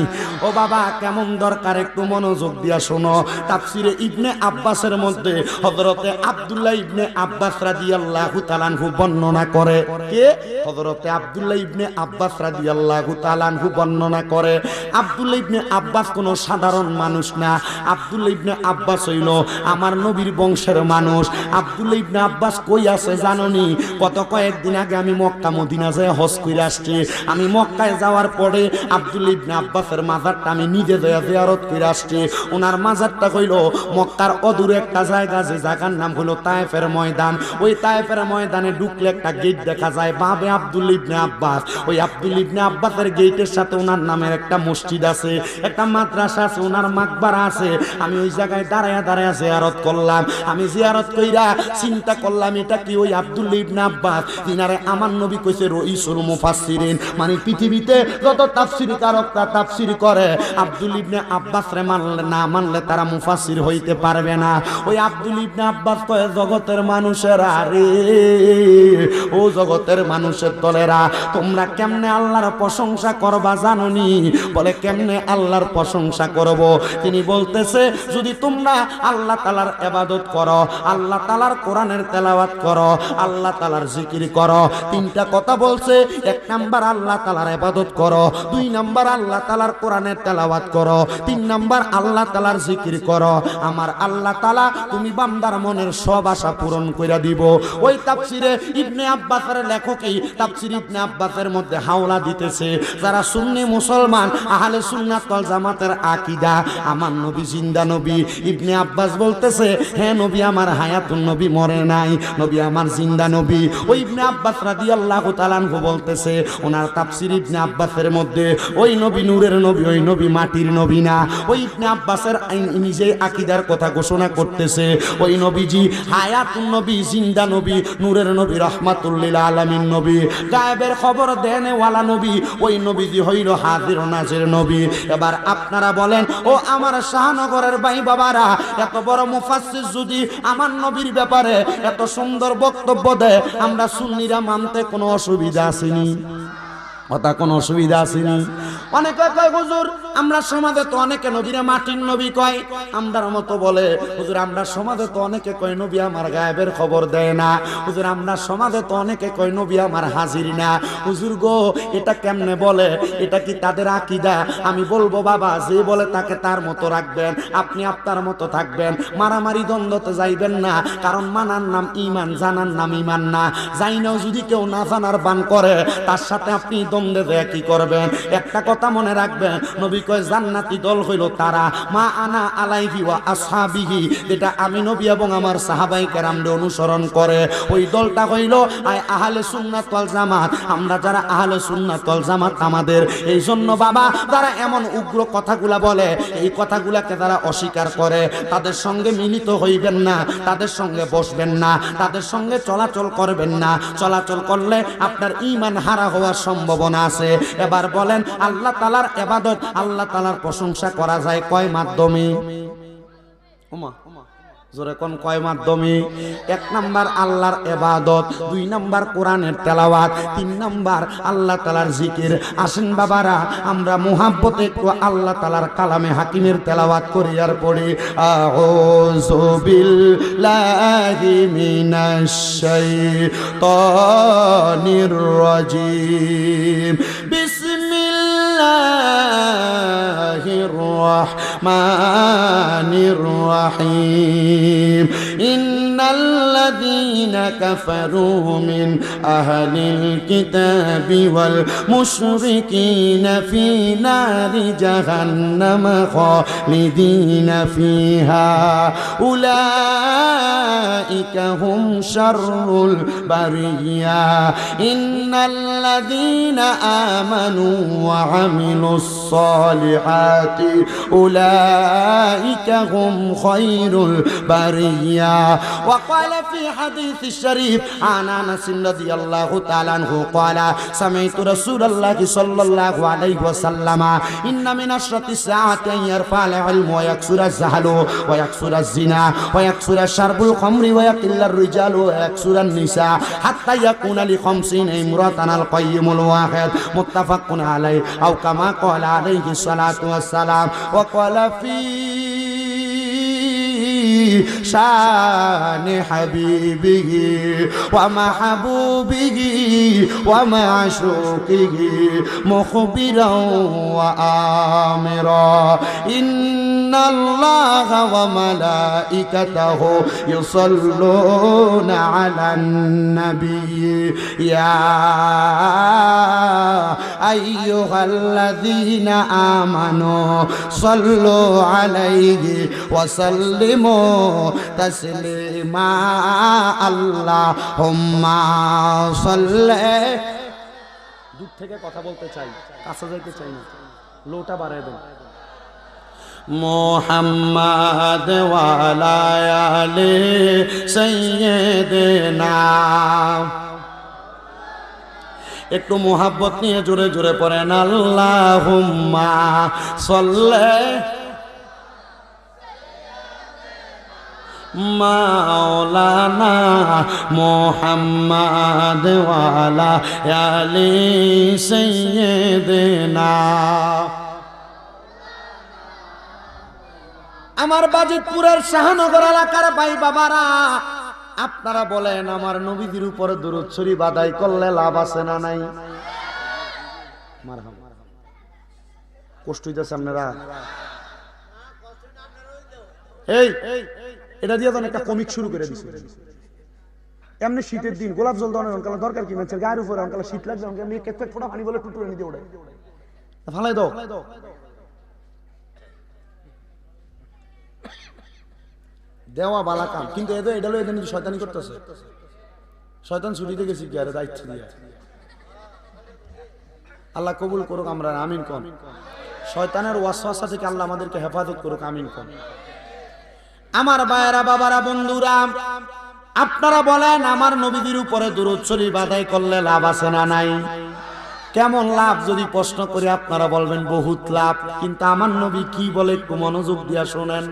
ও বাবা কেমন দরকার একটু মনোযোগ দিয়া শোনো। তাফসিরে ইবনে আব্বাসের মধ্যে হযরতে আব্দুল্লাহ ইবনে আব্বাস রাদিয়াল্লাহু তাআলা আনহু বর্ণনা করে। কে? হযরতে আব্দুল্লাহ ইবনে আব্বাস রাদিয়াল্লাহু তাআলা আনহু বর্ণনা করে। আব্দুল্লাহ ইবনে আব্বাস কোনো সাধারণ মানুষ না। আব্দুল্লাহ ইবনে আব্বাস হইল আমার নবীর বংশের মানুষ। আব্দুল্লাহ ইবনে আব্বাস কই আছে জানোনি? গত কয়েকদিন আগে আমি মক্কা মদিনা যায় হজ করে আসছি। আমি মক্কায় যাওয়ার পরে আব্দুল্লাহ ইবনে আব্বাসের মাজারটা আমি নিজে জিয়ারত করে আসছি। ওনার মাজারটা হইল মক্কার অদূরে একটা জায়গা, যে জায়গার নাম হলো তায়েফের ময়দান। ওই তায়েফের ময়দানে ঢুকলে একটা গেট দেখা যায়, বাবে আব্দুল্লাহ ইবনে আব্বাস। ওই আব্দুল্লাহ ইবনে আব্বাসের গেটের সাথে ওনার নামের একটা মসজিদ আছে, একটা মাদ্রাসা আছে, ওনার মাকবারা আছে। আমি ওই জায়গায় দাঁড়ায়া দাঁড়ায়া জিয়ারত করলাম। আমি জিয়ারত কইরা চিন্তা করলাম এটা কি ওই আব্দুল্লাহ ইবনে আব্বাস তিনারে আমার নবী কইছে রইসুল মুফাসসিরিন, মানে পৃথিবীতে যত তাফসীরি কারকরা তাফসীর করে আব্দুল্লাহ ইবনে আব্বাস রে মানলে তারা মুফাসসির হইতে পারবে না। ওই আব্দুল্লাহ ইবনে আব্বাস কয় জগতের মানুষেরা রে, ও জগতের মানুষের দলেরা, তোমরা কেমনে আল্লাহর প্রশংসা করবা জানোনি? বলে কেমনে আল্লাহর প্রশংসা করব? তিনি বলতেছে যদি তোমরা আল্লাহ তাআলার ইবাদত করো, আল্লাহ তাআলার কোরআনের তেলাওয়াত করো, আল্লাহ তাআলার জিকির করো। তিনটা কথা বলছে। এক নাম্বার আল্লাহ তাআলার ইবাদত করো, দুই নাম্বার আল্লাহ তাআলার কোরআনের তেলাওয়াত করো, তিন নাম্বার আল্লাহ তাআলার জিকির করো। আমার আল্লাহ তাআলা তুমি বান্দার মনের সব আশা পূরণ কইরা দিব। ওই তাফসিরে ইবনে আব্বাসের লেখকই তাফসির ইবনে আব্বাসের মধ্যে হাওলা দিতেছে যারা সুন্নি মুসলমান আহলে সুন্নাত ওয়াল জামাতের আকীদা, আমার নবী জিন্দা নবী। ইবনে আব্বাস বলতেছে হ্যাঁ নবী আমার হায়াতুন নবী মরে নাই, নবী আমার জিন্দা নবী। ওই ইবনে আব্বাস রাদিয়াল্লাহু তাআলা আনহু বলতেছে ওনার তাফসির ইবনে আব্বাসের মধ্যে ওই নবী নূরের নবী, ওই নবী মাটির নবী না। ওই ইবনে আব্বাসের নিজেই আকীদার কথা ঘোষণা করতেছে ওই নবীজি হায়াতুন নবী, জিন্দা নবী, নূরের নবী, রাহমাতুল লিল আলামিন নবী, গায়েবের খবর দেনে ওয়ালা নবী। ওই নবীজি হইল হাজির ও নাজির নবী। এবার আপনারা বলেন ও আমার শাহনগরের ভাই বাবারা, এত বড় মুফাসসির যদি আমার নবীর ব্যাপারে এত সুন্দর বক্তব্য দেয়, আমরা সুন্নিরা মানতে কোনো অসুবিধা আসেনি? কথা কোনো অসুবিধা আসেনি? অনেকে কয় হুজুর আমরা সমাজে তো অনেকে নবীরে মাটির নবী কয়, আমরার মতো বলে হুজুর আমরা সমাজে তো অনেকে কয় নবী আমার গায়েবের খবর দেয় না। হুজুর আমরা সমাজে তো অনেকে কয় নবী আমার হাজির না। হুজুর গো এটা কেমনে বলে? এটা কি তাদের আকীদা? আমি বলবো বাবা যে বলে তাকে তার মতো রাখবেন, আপনি আপনার মতো থাকবেন। মারামারি দ্বন্দ্বতে যাইবেন না, কারণ মানার নাম ঈমান, জানার নাম ঈমান না। জাইনাও যদি কেউ না জানার বান করে তার সাথে আপনি দ্বন্দ্বে দেয়া কি করবেন? একটা কথা মনে রাখবেন, নবী কয় জান্নাতি দল হইল তারা মা আনা আলাইহি ওয়া আসহাবিহি, যেটা আমি নবী এবং আমার সাহাবায়ে কেরামকে অনুসরণ করে। ওই দলটা হইল আহলে সুন্নাত ওয়াল জামাত। আমরা যারা আহলে সুন্নাত ওয়াল জামাত আমাদের এই জন্য বাবা যারা এমন উগ্র কথাগুলা বলে, এই কথাগুলাকে যারা অস্বীকার করে তাদের সঙ্গে মিলিত হইবেন না, তাদের সঙ্গে বসবেন না, তাদের সঙ্গে চলাচল করবেন না। চলাচল করলে আপনার ঈমান হারা হওয়ার সম্ভাবনা আছে। এবার বলেন আল্লাহ তাআলার ইবাদত, আল্লাহ তাআলার প্রশংসা করা যায় কয় মাধ্যমে? ওমা জোরে কোন কয় মাধ্যমে? এক নাম্বার আল্লাহর ইবাদত, দুই নাম্বার কোরআনের তেলাওয়াত, তিন নাম্বার আল্লাহ তাআলার জিকির। আসেন বাবারা আমরা মুহাব্বতে একটু আল্লাহ তাআলার কালামে হাকিমের তেলাওয়াত করি আর পড়ি আউযু বিল্লাহি মিনাশ শাইতানির রাজিম বিসমিল্লাহির রাহমানির রাহিম ইন্নাল্লাযীনা কাফারু মিন আহলিল কিতাবি ওয়াল মুশরিকিনা ফী নারি জাহান্নাম খালিদিনা ফীহা উলাইকা হুম শাররুল বারিয়া ইন্নাল্লাযীনা আমানু ওয়া আমিলুস সালিহাতি উলাইকা হুম খায়রুল বারিয়া ওয়া وقال في حديث الشريف عن أنس رضي الله تعالى عنه قال سمعت رسول الله صلى الله عليه وسلم إن من أشرط الساعة أن يرفع العلم ويكسر الزهل ويكسر الزنا ويكسر شرب الخمر ويقل الرجال ويكسر النساء حتى يكون ل50 امرأة القيم الواحد متفق عليه أو كما قال عليه الصلاة والسلام. وقال في شان حبيبه ومحبوبه ومعشوقه مخبرا وآمرا إن الله وملائكته يصلون على النبي يا أيها الذين آمنوا صلوا عليه وسلموا تسليما اللهم صل. দূর থেকে কথা বলতে চাই, কাছে যাইতে চাই না, লোটা বাড়ায় দেন। মুহাম্মাদ ওয়ালা আলি সাইয়্যিদিনা। একটু মোহাব্বত নিয়ে জোরে জোরে পড়েন আল্লাহুম্মা সাল্লি মাওলানা মুহাম্মাদ ওয়ালা আলি সাইয়্যিদিনা। আমার বাজিতপুরের শাহনগর এলাকার ভাই বাবারা, আপনারা বলেন আমার নবীদের উপরে দুরূদ শরীফ আদায় করলে লাভ আছে না নাই? মারহাবা। কষ্ট হইতেছে আপনারা? এই এটা দিয়ে একটা কমিক শুরু করে দিছে। এমনি শীতের দিন গোলাপ জল দেওয়ার অঙ্কাল দরকার কি? মানুষের গায়ের উপরে অঙ্কাল শীত লাগবে, অঙ্কাল মেয়ে কেক ফোটা পানি বলে টুটুরে নিতে ওড়ে ফালাই দাও। দেওয়া বালা কাম, কিন্তু এদের এটা এদের কিন্তু শয়তানি করতেছে। শয়তান ছুটিতে গেছি কি আরে দায়িত্ব দিয়ে। আল্লাহ কবুল করুক, আমরা আমিন কোন। শয়তানের ওয়াসওয়াসা থেকে আল্লাহ আমাদেরকে হেফাজত করুক, আমিন কোন। আমার ভাইয়েরা বাবারা বন্ধুরা, আপনারা বলেন আমার নবীদের উপরে দুরূদ শরীফ আদায় করলে লাভ আছে না নাই? কেমন লাভ যদি প্রশ্ন করে আপনারা বলবেন বহুত লাভ। কিন্তু আমার নবী কি বলে একটু মনোযোগ দিয়া শোনেন।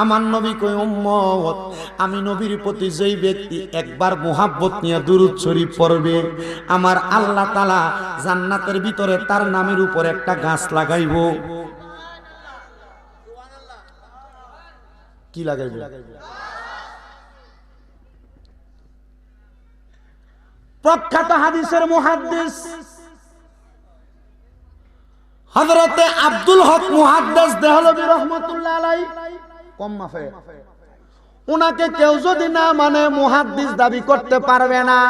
আমার নবী কই উম্মত, আমি নবীর প্রতি যেই ব্যক্তি একবার মুহাব্বত নিয়ে দুরূদ শরীফ পড়বে, আমার আল্লাহ তাআলা জান্নাতের ভিতরে তার নামের উপর একটা গাছ লাগাইব। কি লাগাইব? প্রখ্যাত হাদিসের মুহাদ্দিস হযরতে আব্দুল হক মুহাদ্দিস দেহলভী রাহমাতুল্লাহ আলাইহি কম মাফে, উনাকে কেউ যদি না মানে মুহাদ্দিস দাবি করতে পারবে না।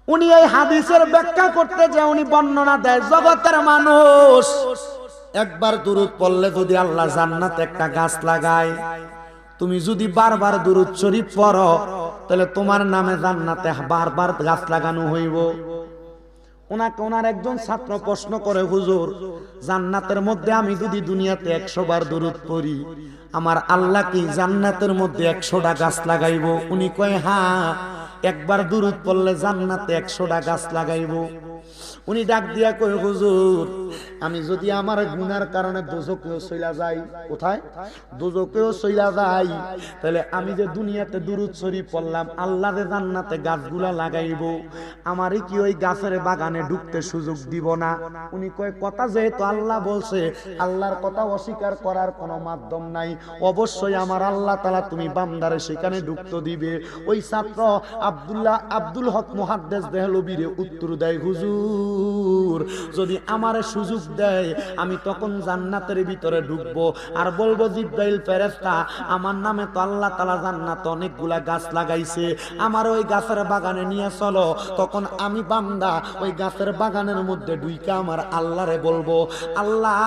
উনি এই হাদিসের ব্যাখ্যা করতে যে উনি বর্ণনা দেয়, জগতের মানুষ একবার দুরূদ পড়লে যদি আল্লাহ জান্নাতে একটা গাছ লাগায়, তুমি যদি বারবার দুরূদ শরীফ পড়ো তাহলে তোমার নামে জান্নাতে বারবার গাছ লাগানো হইব। ওনাকে ওনার একজন ছাত্র প্রশ্ন করে, হুজুর জান্নাতের মধ্যে আমি যদি দুনিয়াতে 100 বার দুরূদ পড়ি, আমার আল্লাহ কি জান্নাতের মধ্যে 100টা গাছ লাগাইব? উনি কয় হ্যাঁ, একবার দুরূদ পড়লে জান্নাতে 100টা গাছ লাগাইব। উনি ডাক দিয়া কয়, হুজুর আমি যদি আমার গুনার কারণে দোজকেও চইলা যাই, কোথায়? দোজকেও চইলা যাই, তাহলে আমি যে দুনিয়াতে দুরূদ শরীফ পড়লাম, আল্লাহ যে জান্নাতে গাছগুলা লাগাইব, আমারই কি ওই গাছের বাগানে ঢুকতে সুযোগ দিব না? উনি কয় কথা যেহেতু আল্লাহ বলছে, আল্লাহর কথা অস্বীকার করার কোনো মাধ্যম নাই, অবশ্যই আমার আল্লাহ তাআলা তুমি বান্দারে সেখানে ঢুকতে দিবে। ওই ছাত্র আব্দুল হক মুহাদ্দিস দেহলভীরে উত্তর দেয়, হুজুর যদি আমারে সুযোগ দেয় আমি তখন জান্নাতের ভিতরে ঢুকবো আর বলবো, জিবরাইল ফেরেশতা আমার নামে তো আল্লাহ তাআলা জান্নাতে অনেকগুলা গাছ লাগাইছে, আমার ওই গাছের বাগানে নিয়ে চলো। তখন আমি বান্দা ওই গাছের বাগানের মধ্যে ঢুইকা আমার আল্লাহরে বলবো, আল্লাহ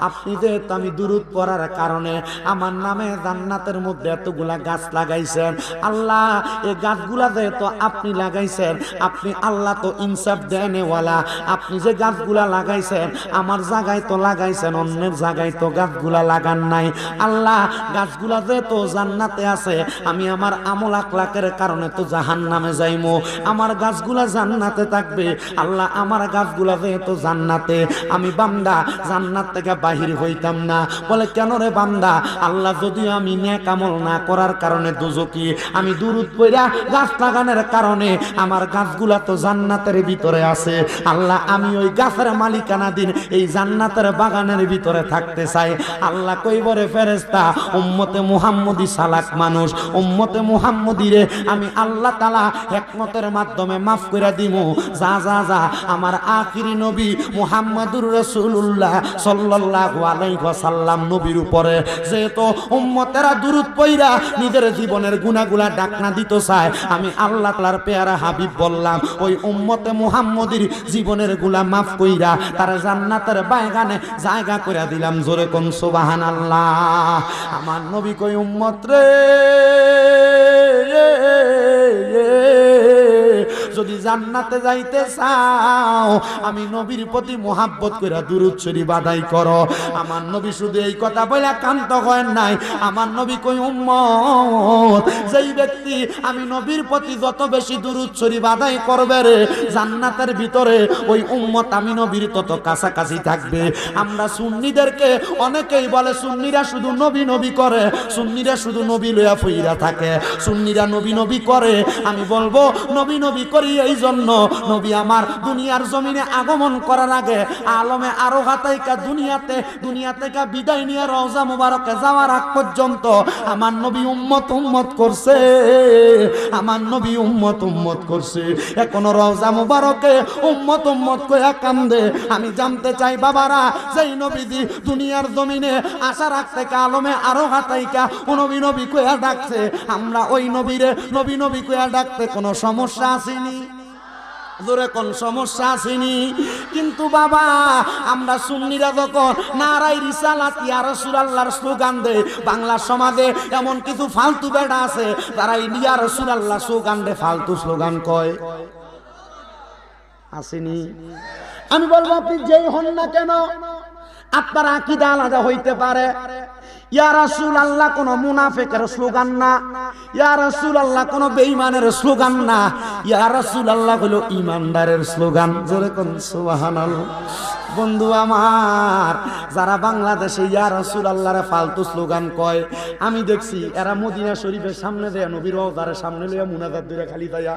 আপনি যেহেতু আমি দুরূদ পড়ার কারণে আমার নামে জান্নাতের মধ্যে এতগুলা গাছ লাগাইছেন, আল্লাহ এই গাছগুলা যেহেতু আপনি লাগাইছেন, আপনি আল্লাহ তো ইনসাফ দেনেওয়ালা। আপনি যে গাছগুলা লাগাইছেন আমার জায়গায় তো লাগাইছেন, অন্যের জায়গায় তো গাছগুলা লাগান নাই। আল্লাহ গাছগুলা যে তো জান্নাতে আছে, আমি আমার আমল আকলাকের কারণে তো জাহান্নামে যাইমু, আমার গাছগুলা জান্নাতে থাকবে। আল্লাহ আমার গাছগুলা যে তো জান্নাতে, আমি বান্দা জান্নাত থেকে বাহির হইতাম না। বলে কেন রে বান্দা? আল্লাহ যদি আমি নেক আমল না করার কারণে দুজকি, আমি দুরূদ পড়া গাছ লাগানোর কারণে আমার গাছগুলা তো জান্নাতের ভিতরে আছে। আল্লাহ আমি ওই গাছের মালিকানাধীন এই জান্নাতের বাগানের ভিতরে থাকতে চাই। আল্লাহ কইবরে ফেরেশতা উম্মতে মুহাম্মদী সালাক মানুষ, উম্মতে মুহাম্মদীরে আমি আল্লাহ তাআলা হিকমতের মাধ্যমে মাফ কইরা দিমু। যা যা যা আমার আখিরি নবী মুহাম্মদুর রাসূলুল্লাহ সাল্লাল্লাহু আলাইহি ওয়াসাল্লাম নবীর উপরে যেহেতু উম্মতেরা দুরূদ পড়া নিজের জীবনের গুনাহগুলা ডাকনা দিত চায়, আমি আল্লাহ তাআলার পেয়ারা হাবিব বললাম ওই উম্মতে মুহাম্মদীর জীবনের গুনাহ মাফ কইরা তার জান্নাতের বাগানে জায়গা কইরা দিলাম। জোরে কোন সুবহানাল্লাহ। আমার নবী কই উম্মত রে, যদি জান্নাতে যাইতে চাও আমি নবীর প্রতি মোহাব্বত কইরা দুরূদ শরীফ আদায় করো। আমার নবী শুধু এই কথা বলে কান্ত হয় নাই, আমার নবী কই উম্মত যেই ব্যক্তি আমি নবীর প্রতি যত বেশি দুরূদ শরীফ আদায় করবে রে জান্নাতের ভিতরে ওই উম্মত আমি নবীর তত কাছাকাছি থাকবে। আমরা সুন্নিদেরকে অনেকেই বলে সুন্নিরা শুধু নবী নবী করে, সুন্নিরা শুধু নবী লইয়া ফইরা থাকে, সুন্নিরা নবী নবী করে। আমি বলবো নবী নবী করি এই জন্য, নবী আমার দুনিয়ার জমিনে আগমন করার আগে আলমে আরো হাতাইকা দুনিয়া থেকে বিদায় নিয়ে রওজা মুবারকে যাওয়ার আগ পর্যন্ত আমার নবী উম্মত উম্মত করছে, আমার নবী উম্মত উম্মত করছে। এখনো রওজা মুবারকে উম্মত উম্মত কইয়া কান্দে। আমি জানতে চাই বাবারা, যেই নবীজি দুনিয়ার জমিনে আসার আগ থেকে আলমে আরো হাতাইকা নবী নবী কইয়া ডাকছে, আমরা ওই নবীরে নবী নবী কইয়া ডাকতে কোনো সমস্যা আসেনি? জোরে কোন সমস্যা আসেনি? কিন্তু বাবা আমরা সুন্নিরা যখন নারায়ে রিসালাত ইয়া রাসূলুল্লাহর স্লোগান দেয়, বাংলা সমাজে এমন কিছু ফালতু বেড়া আছে যারা ইয়া রাসূলুল্লাহ স্লোগান দেয় ফালতু স্লোগান কয়, আসেনি? আমি বলবো আপনি যেই হন না কেন আপনার আকীদা আলাদা হইতে পারে। ইয়া রাসূলুল্লাহ কোন মুনাফিকের স্লোগান না, ইয়া রাসূলুল্লাহ কোন বেঈমানের স্লোগান না, ইয়া রাসূলুল্লাহ হলো ঈমানদারের স্লোগান। জোরে কোন সুবহানাল্লাহ। বন্ধু আমার যারা বাংলাদেশে ইয়া রাসূলুল্লাহর ফালতু স্লোগান কয়, আমি দেখছি এরা মদিনা শরীফের সামনে দেয়া নবীর রওজার সামনে লইয়া মুনাজাত ধরে খালি তাইয়া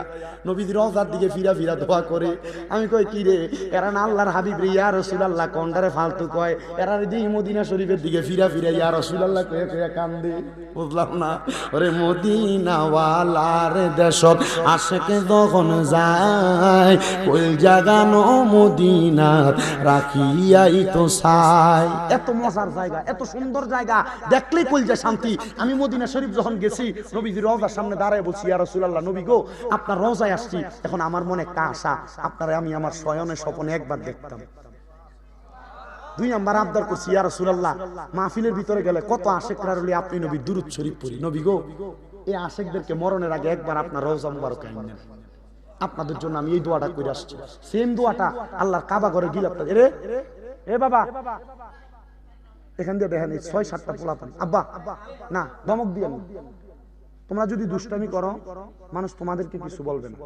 নবীর রওজার দিকে ফিরা ফিরা দোয়া করে। আমি কই কি রে, এরা না আল্লাহর হাবিব রে ইয়া রাসূলুল্লাহ কোনটারে ফালতু কয়, এরা দিই মদিনা শরীফের দিকে ফিরা ফিরা ইয়া রাসূলুল্লাহ কয়ে কয়ে কান্দে। বুঝলাম না। ওরে মদিনাওয়ালার দেশত আশেকে যখন যায়, কই জাগানো মদিনার রাখিয়াই তো চাই। এত মজার জায়গা, এত সুন্দর জায়গা, দেখলেই কলজা শান্তি। আমি মদিনা শরীফ যখন গেছি নবীজির রওজার সামনে দাঁড়ায় বলছি, ইয়া রাসূলুল্লাহ নবী গো আপনার রওজায় আসছি, এখন আমার মনে একটা আশা আপনারে আমি আমার শয়নে স্বপ্নে একবার দেখতাম। দুই নাম্বার আবদার করছি, ইয়া রাসূলুল্লাহ মাহফিলের ভিতরে গেলে কত আশিকরা রইলে আপনি নবী দুরূদ শরীফ পড়ি, নবী গো এই আশিকদেরকে মরণের আগে একবার আপনার রওজা মুবারক আইনেন। আপনাদের জন্য আমি এই দোয়াটা করে আসছি, সেম দোয়াটা আল্লাহর কাবা ঘরে গিয়ে আপনাদের এ বাবা এখান দিয়ে দেখেন ৬-৭টা পোলাপান, আব্বা না ধমক দিয়ে তোমরা যদি দুষ্টামি করো মানুষ তোমাদেরকে কিছু বলবে না,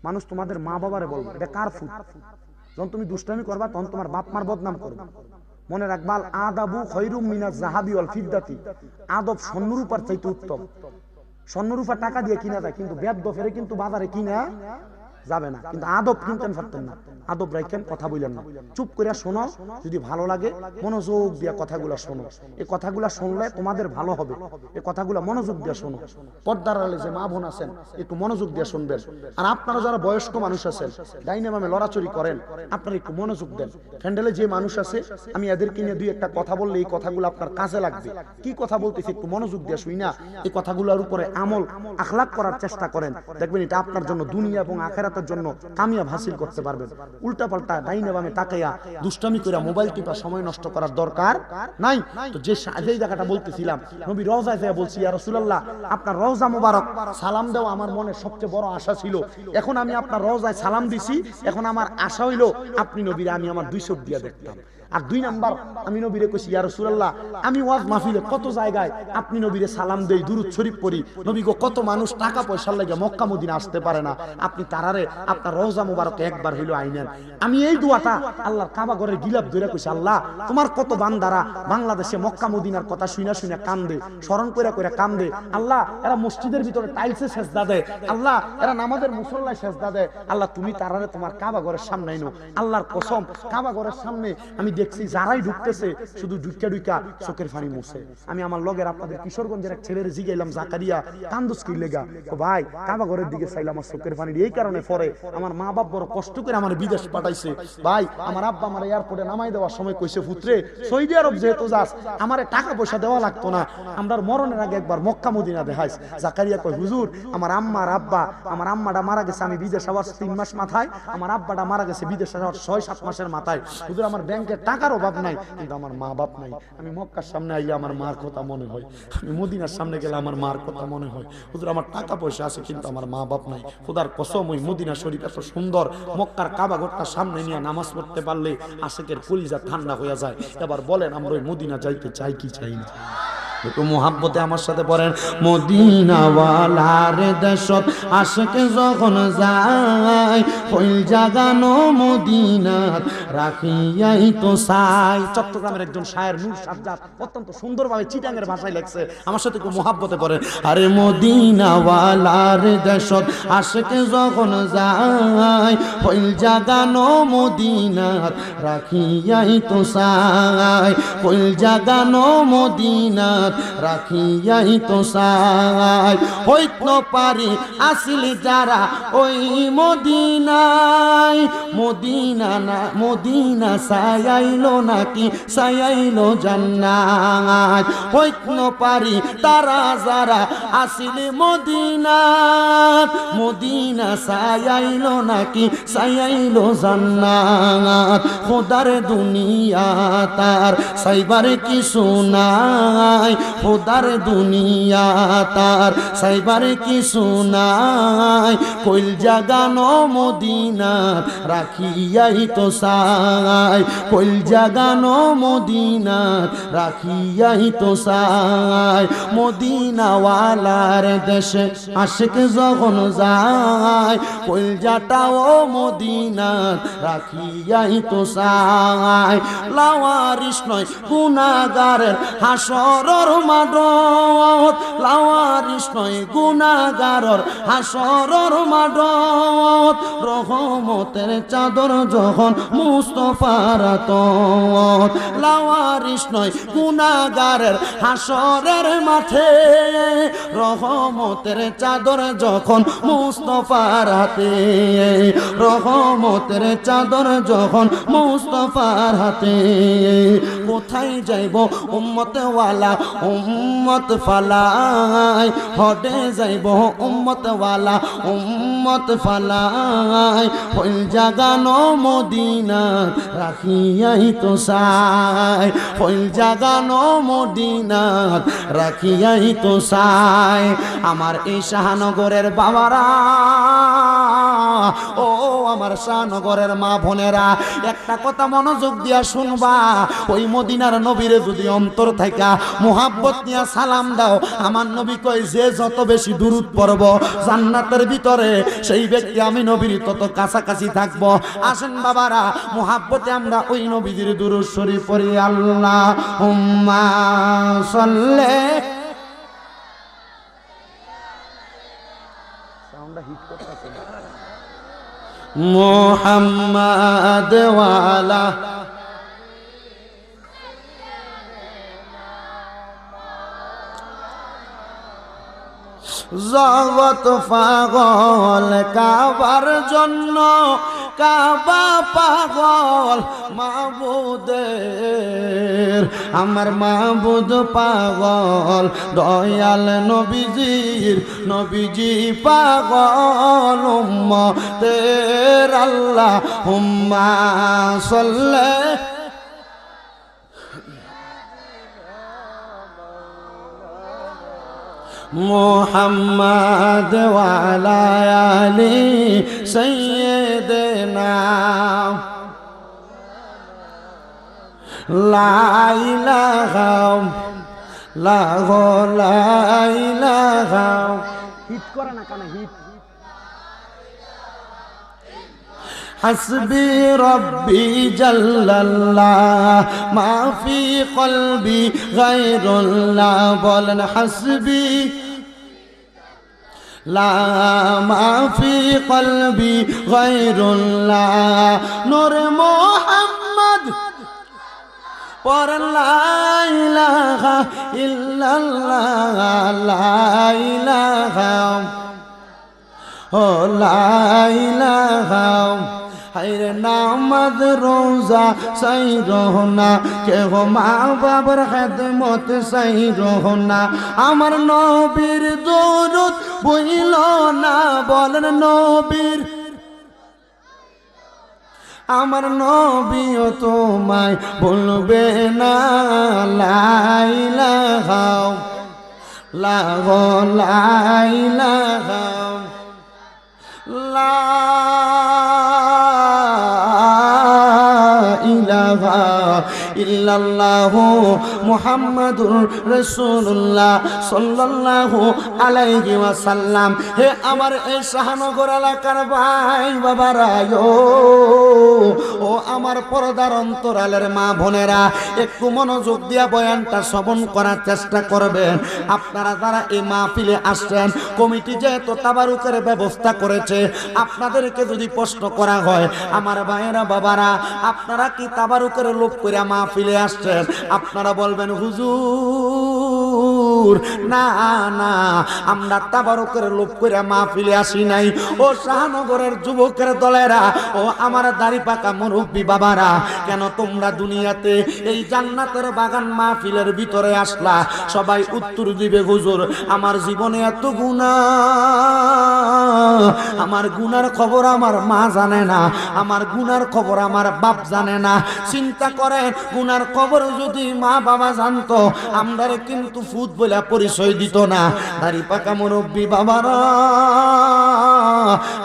মানুষ তোমাদের মা বাবারে বলবে এটা কার ফুট। যখন তুমি দুষ্টামি করবা তখন তোমার বাপ মার বদনাম করবে। মনে রাখবাল আদাবু খৈরুম মিনাজ যাহাবি ওয়াল ফিদ্দাতি, আদব স্বর্ণরূপার চাইতে উত্তম। স্বর্ণরূপা টাকা দিয়ে কিনা যায়, কিন্তু বেদ্য ফেরে কিন্তু বাজারে কিনা যাবে না। কিন্তু আদব কিনতেন পারতেন না, আদব রাখেন, কথা বললেন না, চুপ করে শোনো, যদি ভালো লাগে মনোযোগ দিয়ে কথাগুলো শোনো। এই কথাগুলো শুনলে তোমাদের ভালো হবে, এই কথাগুলো মনোযোগ দিয়ে শোনো। পর্দার আড়ালে যে মা বোন আছেন একটু মনোযোগ দিয়ে শুনবেন। আর আপনারা যারা বয়স্ক মানুষ আছেন ডাইনে বামে লড়াচড়ি করেন, আপনারা একটু মনোযোগ দেন। ফ্যান্ডেলে যে মানুষ আছে আমি এদেরকে নিয়ে দুই একটা কথা বললে এই কথাগুলো আপনার কাজে লাগবে। কি কথা বলতেছি একটু মনোযোগ দিয়ে শুই না, এই কথাগুলোর উপরে আমল আখলাক করার চেষ্টা করেন, দেখবেন এটা আপনার জন্য দুনিয়া এবং আখিরাত আখেরাতের জন্য কামিয়াব হাসিল করতে পারবেন। উল্টা পাল্টা ডাইনে বামে তাকাইয়া দুষ্টামি করে মোবাইল টিপা সময় নষ্ট করার দরকার নাই। তো যেই জায়গাটা বলতেছিলাম, নবী রওজায় যেয়ে বলছি, ইয়া রাসূলুল্লাহ আপনার রওজা মুবারক সালাম দেওয়া আমার মনে সবচেয়ে বড় আশা ছিল। এখন আমি আপনার রওজায় সালাম দিছি, এখন আমার আশা হইল আপনি নবীরে আমি আমার 2 চোখ দিয়া দেখতাম। আর 2 নাম্বার আমি নবীরে কইছি, ইয়া রাসূলুল্লাহ আমি ওয়াজ মাহফিলে কত জায়গায় আপনি নবীরে সালাম দেই, দুরূদ শরীফ পড়ি, নবী গো কত মানুষ টাকা পয়সার লাগে মক্কা মদিনা আসতে পারে না, আপনি তারারে আপনার রওজা মুবারকে একবার হইলো আইনেন। আমি এই দোয়াটা আল্লাহর কাবা ঘরের গিলাফ ধরে কইছি, আল্লাহ তোমার কত বান্দারা বাংলাদেশে মক্কা মদিনার কথা শুনা শুনা কান্দে, স্মরণ কইরা কইরা কান্দে, আল্লাহ এরা মসজিদের ভিতরে টাইলসে সেজদা দেয়, আল্লাহ এরা নামাজের মুসল্লায় সেজদা দেয়, আল্লাহ তুমি তারারে তোমার কাবা ঘরের সামনে আইনো। আল্লাহর কসম কাবা ঘরের সামনে আমি দেখছি যারাই ঢুকতেছে শুধু ঢুইকা ঢুইকা চোখের পানি মুছে। আমি আমার লগের আপনাদের কিশোরগঞ্জের এক ছেলের জিগাইলাম, জাকারিয়া কান্দুস কি লেগা? ও ভাই কাবা ঘরের দিকে চাইলাম আমার চোখের পানি এই কারণে পরে আমার মা বাপ বড় কষ্ট করে আমার বিদেশ পাঠাইছে। ভাই আমার আব্বা আমার এয়ারপোর্টে নামাই দেওয়ার সময় কইছে, পুত্রে সৌদি আরব যেহেতু যাস আমারে টাকা পয়সা দেওয়া লাগতো না, আমরা মরণের আগে একবার মক্কা মদিনা দেখাইস। জাকারিয়া কয়, হুজুর আমার আম্মা আর আব্বা, আমার আম্মাটা মারা গেছে আমি বিদেশ আবার 3 মাস মাথায়, আমার আব্বাটা মারা গেছে বিদেশ আবার 6-7 মাসের মাথায়। হুজুর আমার ব্যাংকে টাকার অভাব নাই, কিন্তু আমার মা বাপ নাই। আমি মক্কার সামনে আইলে আমার মার কথা মনে হয়, আমি মদিনার সামনে গেলে আমার মার কথা মনে হয়। হুজুর আমার টাকা পয়সা আছে কিন্তু আমার মা বাপ নাই। খোদার কসম ওই মদিনা শরীফ এত সুন্দর, মক্কার কাবা ঘরটার সামনে নিয়ে নামাজ পড়তে পারলে আশেকের কলিজা ঠান্ডা হয়ে যায়। এবার বলেন আমরা ওই মদিনা যাইতে চাই কি চাই না? একটু মোহাব্বতে আমার সাথে পড়েন, মদিনাওয়ালার দেশত আশিকে যখন যায়, কইল জাগানো মদিনাত রাখিয়াই তো চাই। চট্টগ্রামের একজন শায়ের নূর সাজ্জাদ অত্যন্ত সুন্দরভাবে চিটাঙ্গের ভাষায় লেখছে, আমার সাথে একটু মোহাব্বতে পড়েন। আরে মদিনাওয়ালার দেশত আশিকে যখন যায়, কইল জাগানো মদিনাত রাখিয়াই তো চাই, কইল জাগানো মদিনাত রাখিয়াই তো চাই। হইত পারি আসিল যারা ওই মদিনায়, মদিনা না মদিনা সায়াইলো নাকি সায়াইলো জান্নাত। হইত পারি তারা যারা আসিল মদিনাত, মদিনা সায়াইলো নাকি সায়াইলো জান্নাত। খোদার দুনিয়া তার সাইবার কিছু নাই, খোদার দুনিয়া তার সাইবার কিছু নাই, কইল জাগানো মদিনা রাখিয়াই তো চাই, কইল জাগানো মদিনা রাখিয়াই তো চাই। মদিনাওয়ালার দেশে আশিক যখন যায়, কইল জাটাও মদিনা রাখিয়াই তো চাই। লাওয়ারিস নয় গুনাহগারের হাসরের মাঠত, লাওয়ারিস নয় গুনাহগারের হাসরের মাঠত, রহমতের চাদর যখন মুস্তাফার হাতত। লাওয়ারিস নয় গুনাহগারের হাসরের মাঠে, রহমতের চাদর যখন মুস্তাফার হাতে, রহমতের চাদর যখন মুস্তাফার হাতে। কোথায় যাইব উম্মত ওয়ালা উম্মত ফালাই, হডে যাইব উম্মত ওয়ালা উম্মত ফালাই, হইল জাগানো মদিনা রাখিয়াই তো চাই, হইল জাগানো মদিনা রাখিয়াই তো চাই। আমার এই শাহনগরের বাবারা, ও আমার শাহনগরের মা বোনেরা, একটা কথা মনোযোগ দিয়া শুনবা, ওই মদিনার নবীরে যদি অন্তর থেকে মুহাব্বত নিয়ে সালাম দাও, আমার নবী কয় যে যত বেশি দুরূদ পড়ব জান্নাতের ভিতরে সেই ব্যক্তি আমি নবীর তত কাছাকাছি থাকবো। আসেন বাবারা মুহাব্বতে আমরা ওই নবীর দুরূদ শরীফ পড়ি। আল্লাহুম্মা সাল্লি, সাউন্ডটা হিট করতেছে মুহাম্মাদ ওয়ালা জগৎ পাগল কাবার জন্য কাবা পাগল মাবুদের, আমার মাবুদ পাগল দয়াল নবীজির, নবীজি পাগল উম্মতের। আল্লাহুম্মা সাল্লি মুহাম্মাদ ওয়া আলা আলি সাইয়্যিদিনা। লা ইলাহা লা ইলাহা, হিট করে না কানে হিট। হাসবি রব্বি জাল্লাল্লাহ মা ফি কলবি গায়রুল্লাহ। বলেন হাসবি লা মা ফি কলবি গায়রুল্লাহ। নূরে মুহাম্মদ পড়েন লা ইলাহা ইল্লাল্লাহ, লা ইলাহা ও লা ইলাহা। হায়রে নামাজ রোজা সাই রহনা, কেহ মা বাবার খেদমত সাই রহনা। আমার নবীর দরুদ বইল না, বলেন নবীর, আমার নবীও তোমায় বলবে না। লা ইলাহা লা ইলাহা লা ইলাহা ইল্লাল্লাহু মুহাম্মাদুর রাসূলুল্লাহ সাল্লাল্লাহু আলাইহি ওয়াসাল্লাম। হে আমার এই শাহনগর এলাকার ভাই বাবারা, ও আমার পর্দার অন্তরালের মা বোনেরা, একটু মনোযোগ দিয়া বয়ানটা শ্রবণ করার চেষ্টা করবেন। আপনারা যারা এই মাহফিলে আসছেন, কমিটি যেহেতু তাবারুকের ব্যবস্থা করেছে, আপনাদেরকে যদি প্রশ্ন করা হয়, আমার ভাইয়েরা বাবারা, আপনারা কি তাবারুকের লোভ করে মাহফিলে আসছেন? আপনারা বলবেন হুজুর না না, আমরা তাবারুকের লোভ করে মাহফিলে আসি নাই। ও শাহনগরের যুবকের দলেরা, ও আমার দাড়ি পাকা মুরব্বী বাবারা, কেন তোমরা দুনিয়াতে এই জান্নাতের বাগান মাহফিলের ভিতরে আসলা? সবাই উত্তর দিবে হুজুর, আমার জীবনে এত গুনাহ, আমার গুনার খবর আমার মা জানে না, আমার গুনার খবর আমার বাপ জানে না। চিন্তা করেন, গুনার খবর যদি মা বাবা জানতো, আমরারে কিন্তু ফুট বলে পরিচয় দিত না। দাড়ি পাকা মুরব্বী বাবারা,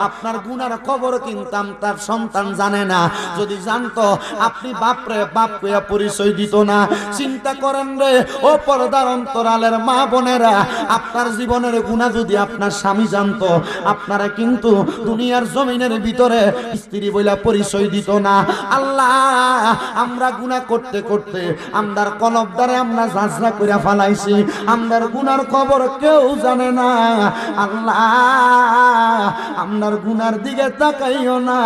আপনার গুনার খবর কিন্তু তার সন্তান জানে না। যদি জানতো, আপনি বাপরে বাপ কইয়া পরিচয় দিত না। চিন্তা করেন রে ও পর্দার অন্তরালের মা বোনেরা, আপনার জীবনের গুনাহ যদি আপনার স্বামী জানতো, আপনারা কিন্তু দুনিয়ার জমিনের ভিতরে স্ত্রী বইলা পরিচয় দিত না। আল্লাহ, আমরা গুনাহ করতে করতে আমরার কলবদারে আমরা ঝাঁঝরা কইরা ফালাইছি, আমরার গুনার খবর কেউ জানে না। আল্লাহ, আমরার গুনার দিকে তাকাইও না,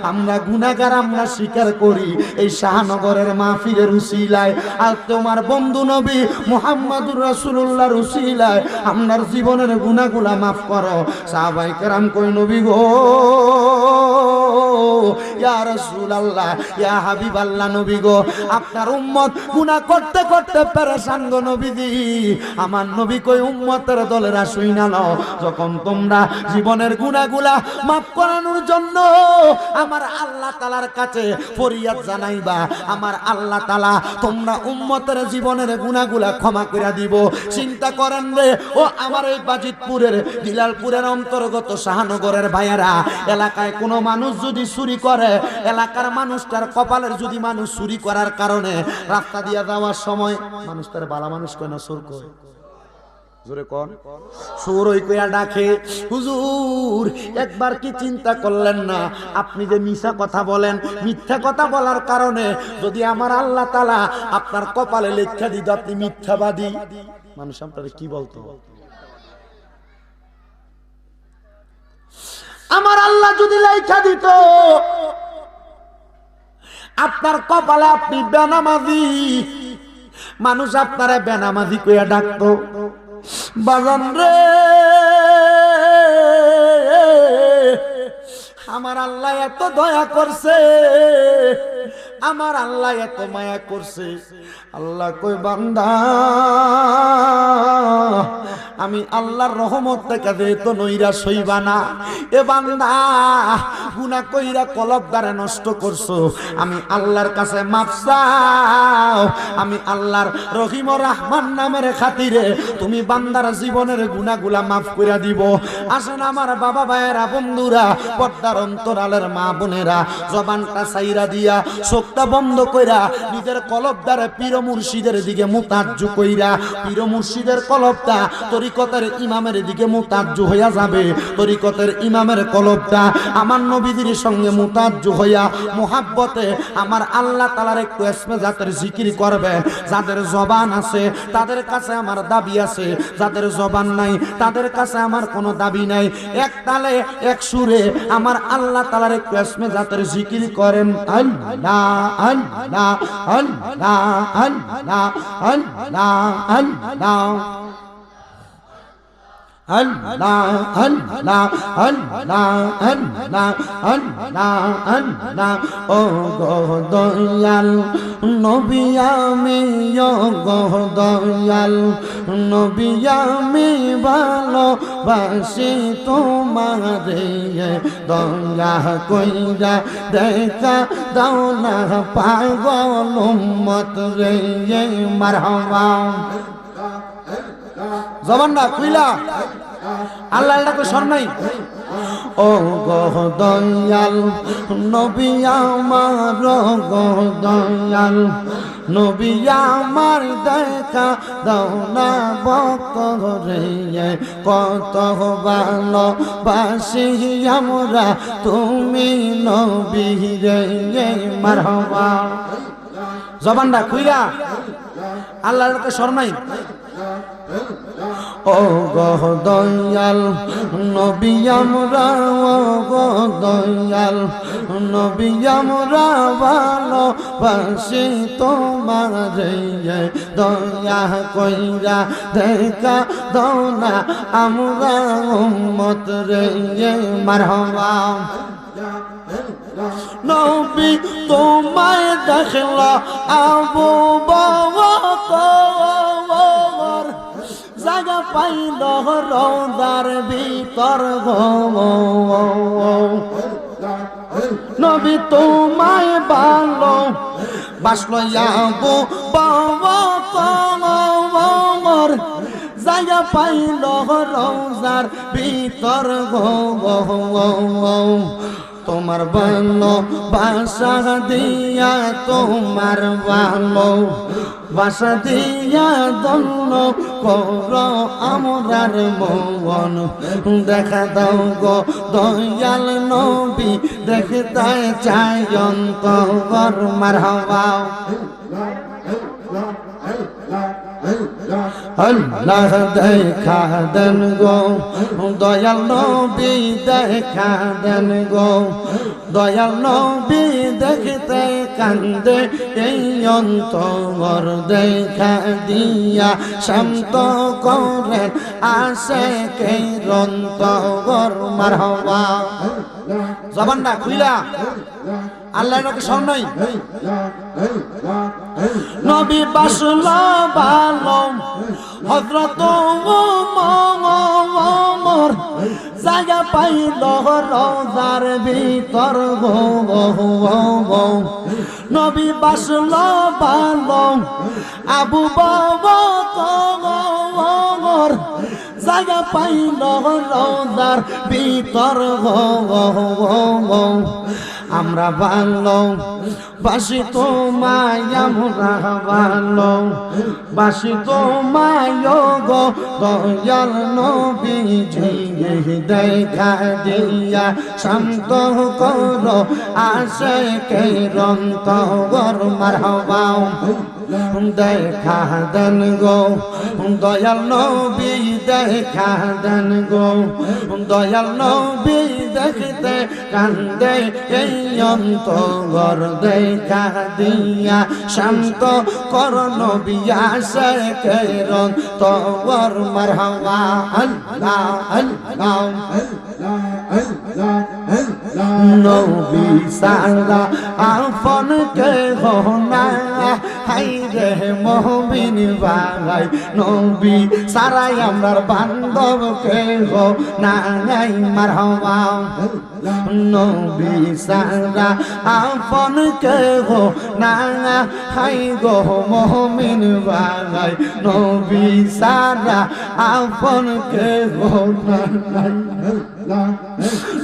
আমরা গুনাহগার, আমরা স্বীকার করি। এই শাহনগরের মাহফিলের উসিলায় আর তোমার বন্ধু নবী মুহাম্মদুর রাসূলুল্লাহর উসিলায় আমরার জীবনের গুনাহগুলা মাফ করো। সাহাবায়ে কেরাম কই, নবী গো, ইয়া রাসূলুল্লাহ, ইয়া হাবিবাল্লাহ, নবী গো, আপনার উম্মত গুনাহ করতে করতে পেরেশান গো নবীজি। আমার নবী কই, উম্মতের দলেরা শুইনা নাও, যখন তোমরা জীবনের গুনাহগুলা মাফ করানোর জন্য আমার আল্লাহ তাআলার কাছে ফরিয়াদ জানাইবা, আমার আল্লাহ তাআলা তোমরা উম্মতের জীবনের গুনাহগুলা ক্ষমা করে দিব। চিন্তা করেন রে ও আমার এই বাজিতপুরের বিলালপুরের অন্তর্গত শাহনগরের ভাইয়েরা, এলাকায় কোনো মানুষ যদি চুরি করে, এলাকার মানুষটার কপালের যদি মানুষ চুরি করার কারণে রাস্তা দিয়ে যাওয়ার সময় মানুষটার বালা মানুষ কয় না, চোর কয়, জোরে কোন চোর ওই কইয়া ডাকে। হুজুর, একবার কি চিন্তা করলেন না, আপনি যে মিছা কথা বলেন, মিথ্যা কথা বলার কারণে যদি আমার আল্লাহ তাআলা আপনার কপালে লেখা দিত আপনি মিথ্যাবাদী, মানুষ আপনার কি বলতো? আমার আল্লাহ যদি লেখা দিত আপনার কপালে আপনি বেনামাজি, মানুষ আপনারা বেনামাজি কইয়া ডাকতো। বাজান রে, আমার আল্লাহ এত দয়া করছে, আমার আল্লাহ এত মায়া করছে। আল্লাহ কই বান্দা আমি আল্লাহর রহমত থেকে যেহেতু নৈরাশ হইবা না। এ বান্দা গুনাহ কইরা কলব দ্বারা নষ্ট করছো, আমি আল্লাহর কাছে মাফ চাও। আমি আল্লাহর রহিম ও রহমান নামের খাতিরে তুমি বান্দার জীবনের গুনাহগুলা মাফ কইরা দিব। আসেন আমার বাবা ভাইয়েরা, বন্ধুরা, পর্দার অন্তরালের মা বোনেরা, জবানটা সাইরা দিয়া চোখটা বন্ধ কইরা নিজের কলব দ্বারা পীর মুর্শিদের দিকে মুতাজ্জু কইরা, পীর মুর্শিদের কলবটা তরিকতের ইমামের দিকে মুতাজ্জু হইয়া যাবে। তরিকতের ইমামের কলবটা আমার নবীদের সঙ্গে মুতাজ্জু হইয়া মুহাব্বতে আমার আল্লাহ তাআলার একটু ইসমে জাতের জিকির করবে। যাদের জবান আছে তাদের কাছে আমার দাবি আছে, যাদের জবান নাই তাদের কাছে আমার কোনো দাবি নাই। এক তালে এক সুরে আমার আল্লাহ তাআলার একটু ইসমে জাতের জিকির করেন। আল্লাহ আল্লাহ আল্লাহ আল্লাহ আল্লাহ আল্লাহ আল্লাহ আল্লাহ আল্লাহ আল্লাহ আল্লাহ আল্লাহ। ও গো দয়াল নবী আমি, ও গো দয়াল নবী আমি ভালোবাসি তোমারে। দয়া কইরা দেখা দাও না পাগল উম্মত রে। মারহাবা জবানটা খুইলা আল্লাহ আল্লাহকে স্মরণ নাই। ও গো দয়াল নবী আমার, গো দয়াল নবী আমার দেখা দাও না বকরে। কত ভালোবাসি আমরা তুমি নবী রে। মারহাবা জবানটা খুইলা আল্লাহ আল্লাহকে স্মরণ নাই। ও গো দয়াল নবী আমরা, ও গো দয়াল নবী আমরা ভালোবাসি তোমারে। দয়া কইরা দেখা দাও না আমরা উম্মত রে। মারহাবা নবী তোমায় দেখলা আবু বকর, জায়গা পাইল রওজার ভিতর গো। নবী তোমায় ভালো বাসলো আবু বকর, জায়গা পাইল রওজার ভিতর গো। তোমার ভালো বাসা দিয়া, তোমার ভালো বাসা দিয়া দন্ন কর আমরার মন। দেখা দাও গো দয়াল নবী দেখতে চাই অন্তর। মারহাবা আল্লাহ দেখা দেন গো দয়াল নবী, দেখা দেন গো দয়াল নবী দেখতে কান্দে এই অন্তর। দেখা দিয়া শান্ত করেন আসে কে অন্তর। মারহাবা জবানটা খুইলা আল্লাহর নামে স্মরণ নাই। নবী বাসল ভালো হযরত ওমর, জায়গা পাইল রওজার ভিতর গো। নবী বাসল ভালো আবু বকর, জায়গা পাইল রওজার ভিতর গো। আমরা ভালো বাসি তোমায়, আমরা ভালো বাসি তোমায় গো দয়াল নবীজি। দেখা দিয়া শান্ত করো আসে কে অন্তর। মারহাবা দেখা দেন গো দয়াল নবী, দেখা দেন গো দয়াল নবী দেখতে কান্দে এই অন্তর। দেখা দিয়া শান্ত কর নবী আসে কে অন্তর। মারহাবা আল্লাহ আল্লাহ নবী সারা আপন কেহ নাই হাই রে মুমিন ভাই নবী সারাই আমার বান্ধব কেহ নাই মারহাবা নবী সারা আপন কেহ নাই হাই গো মুমিন ভাই নবী সারা আপন কেহ নাই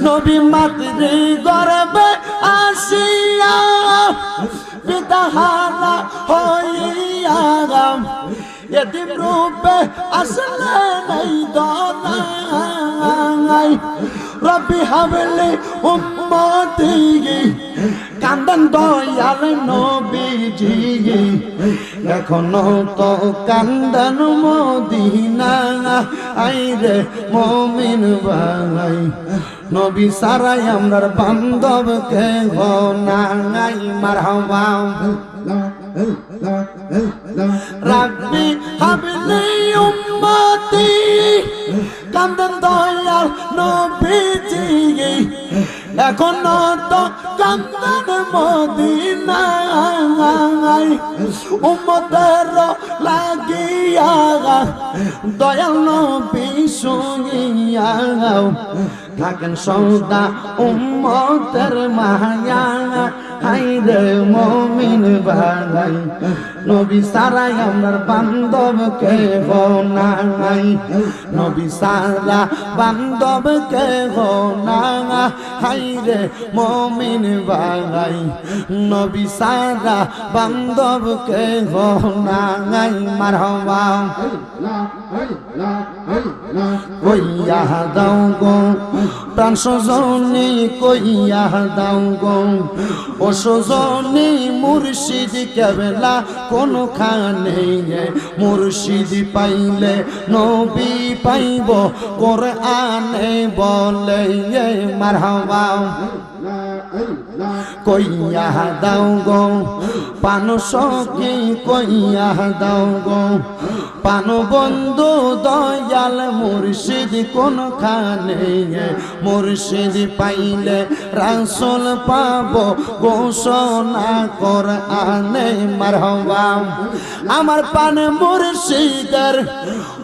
নবী মাতৃ গর্ভে আসিয়া পিতাহারা হইয়া এতিম রূপে আসলে নাই দনাই রব্বি হাবলি উম্মতি কান্দন দয়াল নবীজি এখনো তো কান্দন মদিনা আইরে মুমিন ভাই নবী সারাই আমরার বান্ধব কেহ নাই মারহাবা রাব্বি হাবলি উম্মতি কান্দন দয়াল নবীজি এখনো তো কান্দন মদিনায় উম্মতের লাগিয়া দয়াল নবী সঙ্গিয়া থাকেন সৌদা উম্মতের মায়া হাইরে মুমিন ভাই নবী সারাই আমার বান্ধব কেহ নাই নবী সারা বান্ধব কেহ না হাইরে মুমিন ভাই নবী সারা বান্ধব কেহ নাই মারহাবা কইয়া দাও গো প্রাণ সজনী কইয়া দাও গো ও সজনী মুর্শিদ কেবলা কোনখানে মুর্শিদ পাইলে নবী পাইব কোরআনে বলে মারহাবা কইয়া দাও গো পান সখী কইয়া দাও গো পান বন্ধু দয়াল মুর্শিদ কোনখানে মুর্শিদ পাইলে রাসূল পাব ঘোষণা কোরআনে মারহাবা আমার পান মুর্শিদের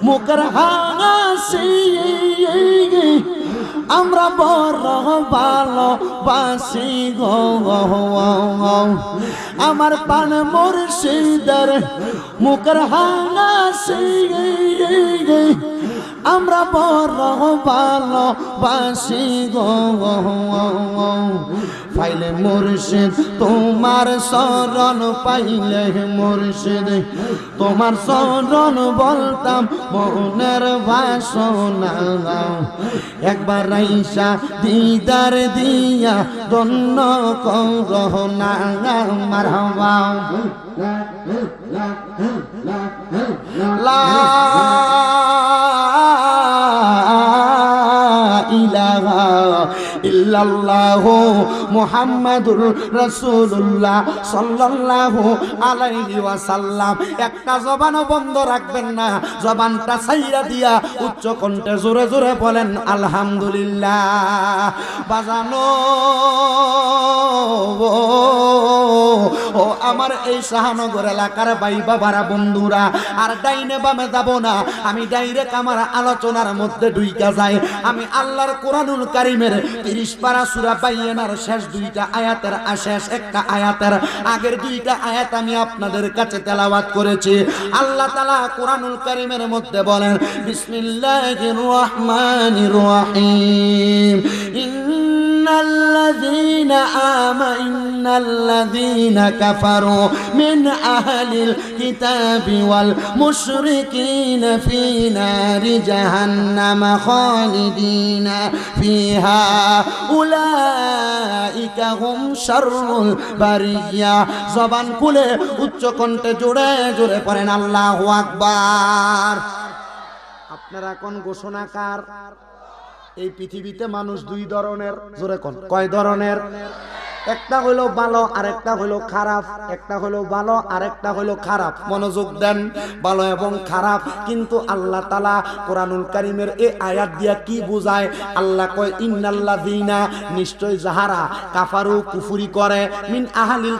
মুখের হাসি আমরা বড় ভালোবাসি গো আমার পান মুর্শিদের মুখের হাসি আমরা বড় ভালোবাসি গো পাইলে মুর্শিদ তোমার শরণ পাইলে মুর্শিদ তোমার শরণ বলতাম মনের বাসনা একবার আইসা দিদার দিয়া দন্ন করোনা মারহাবা লা ইলাহা ইল্লাল্লাহু মুহাম্মাদুর রাসূলুল্লাহ সাল্লাল্লাহু আলাইহি ওয়াসাল্লাম একটা জবানও বন্ধ রাখবেন না জবানটা ছাইরা দিয়া উচ্চ কণ্ঠে জোরে জোরে বলেন আলহামদুলিল্লাহ বাজানো ও আমার এই শাহনগর এলাকার ভাই বাবারা বন্ধুরা আর ডাইনে বামে যাব না আমি ডাইরেক্ট আমার আলোচনার মধ্যে ঢুইকা যাই আমি আল্লাহর কোরআনুল কারীমের 30 পারা সূরা বাইয়ানার শেষ দুইটা আয়াতের শেষ একটা আয়াতের আগের দুইটা আয়াত আমি আপনাদের কাছে তেলাওয়াত করেছি আল্লাহ তাআলা কোরআনুল কারীমের মধ্যে বলেন বিসমিল্লাহির রহমানির রহিম إن الذين كفروا من أهل الكتاب والمشركين في نار جهنم خالدين فيها أولئك هم شر البرية زبان كله উচ্চ কণ্ঠে জোরে জোরে পড়েন আল্লাহু আকবার আপনারা কোন ঘোষণাকার এই পৃথিবীতে মানুষ দুই ধরনের জোরে কোন কয় ধরনের একটা হলো ভালো আরেকটা হলো খারাপ, একটা হলো ভালো আরেকটা হলো খারাপ। মনোযোগ দেন, ভালো এবং খারাপ। কিন্তু আল্লাহ তাআলা কোরআনুল কারীমের এই আয়াত দিয়া কি বোঝায়? আল্লাহ কয় ইন্নাল্লাযীনা, নিশ্চয় যাহারা কাফারু কুফরি করে, মিন আহলিল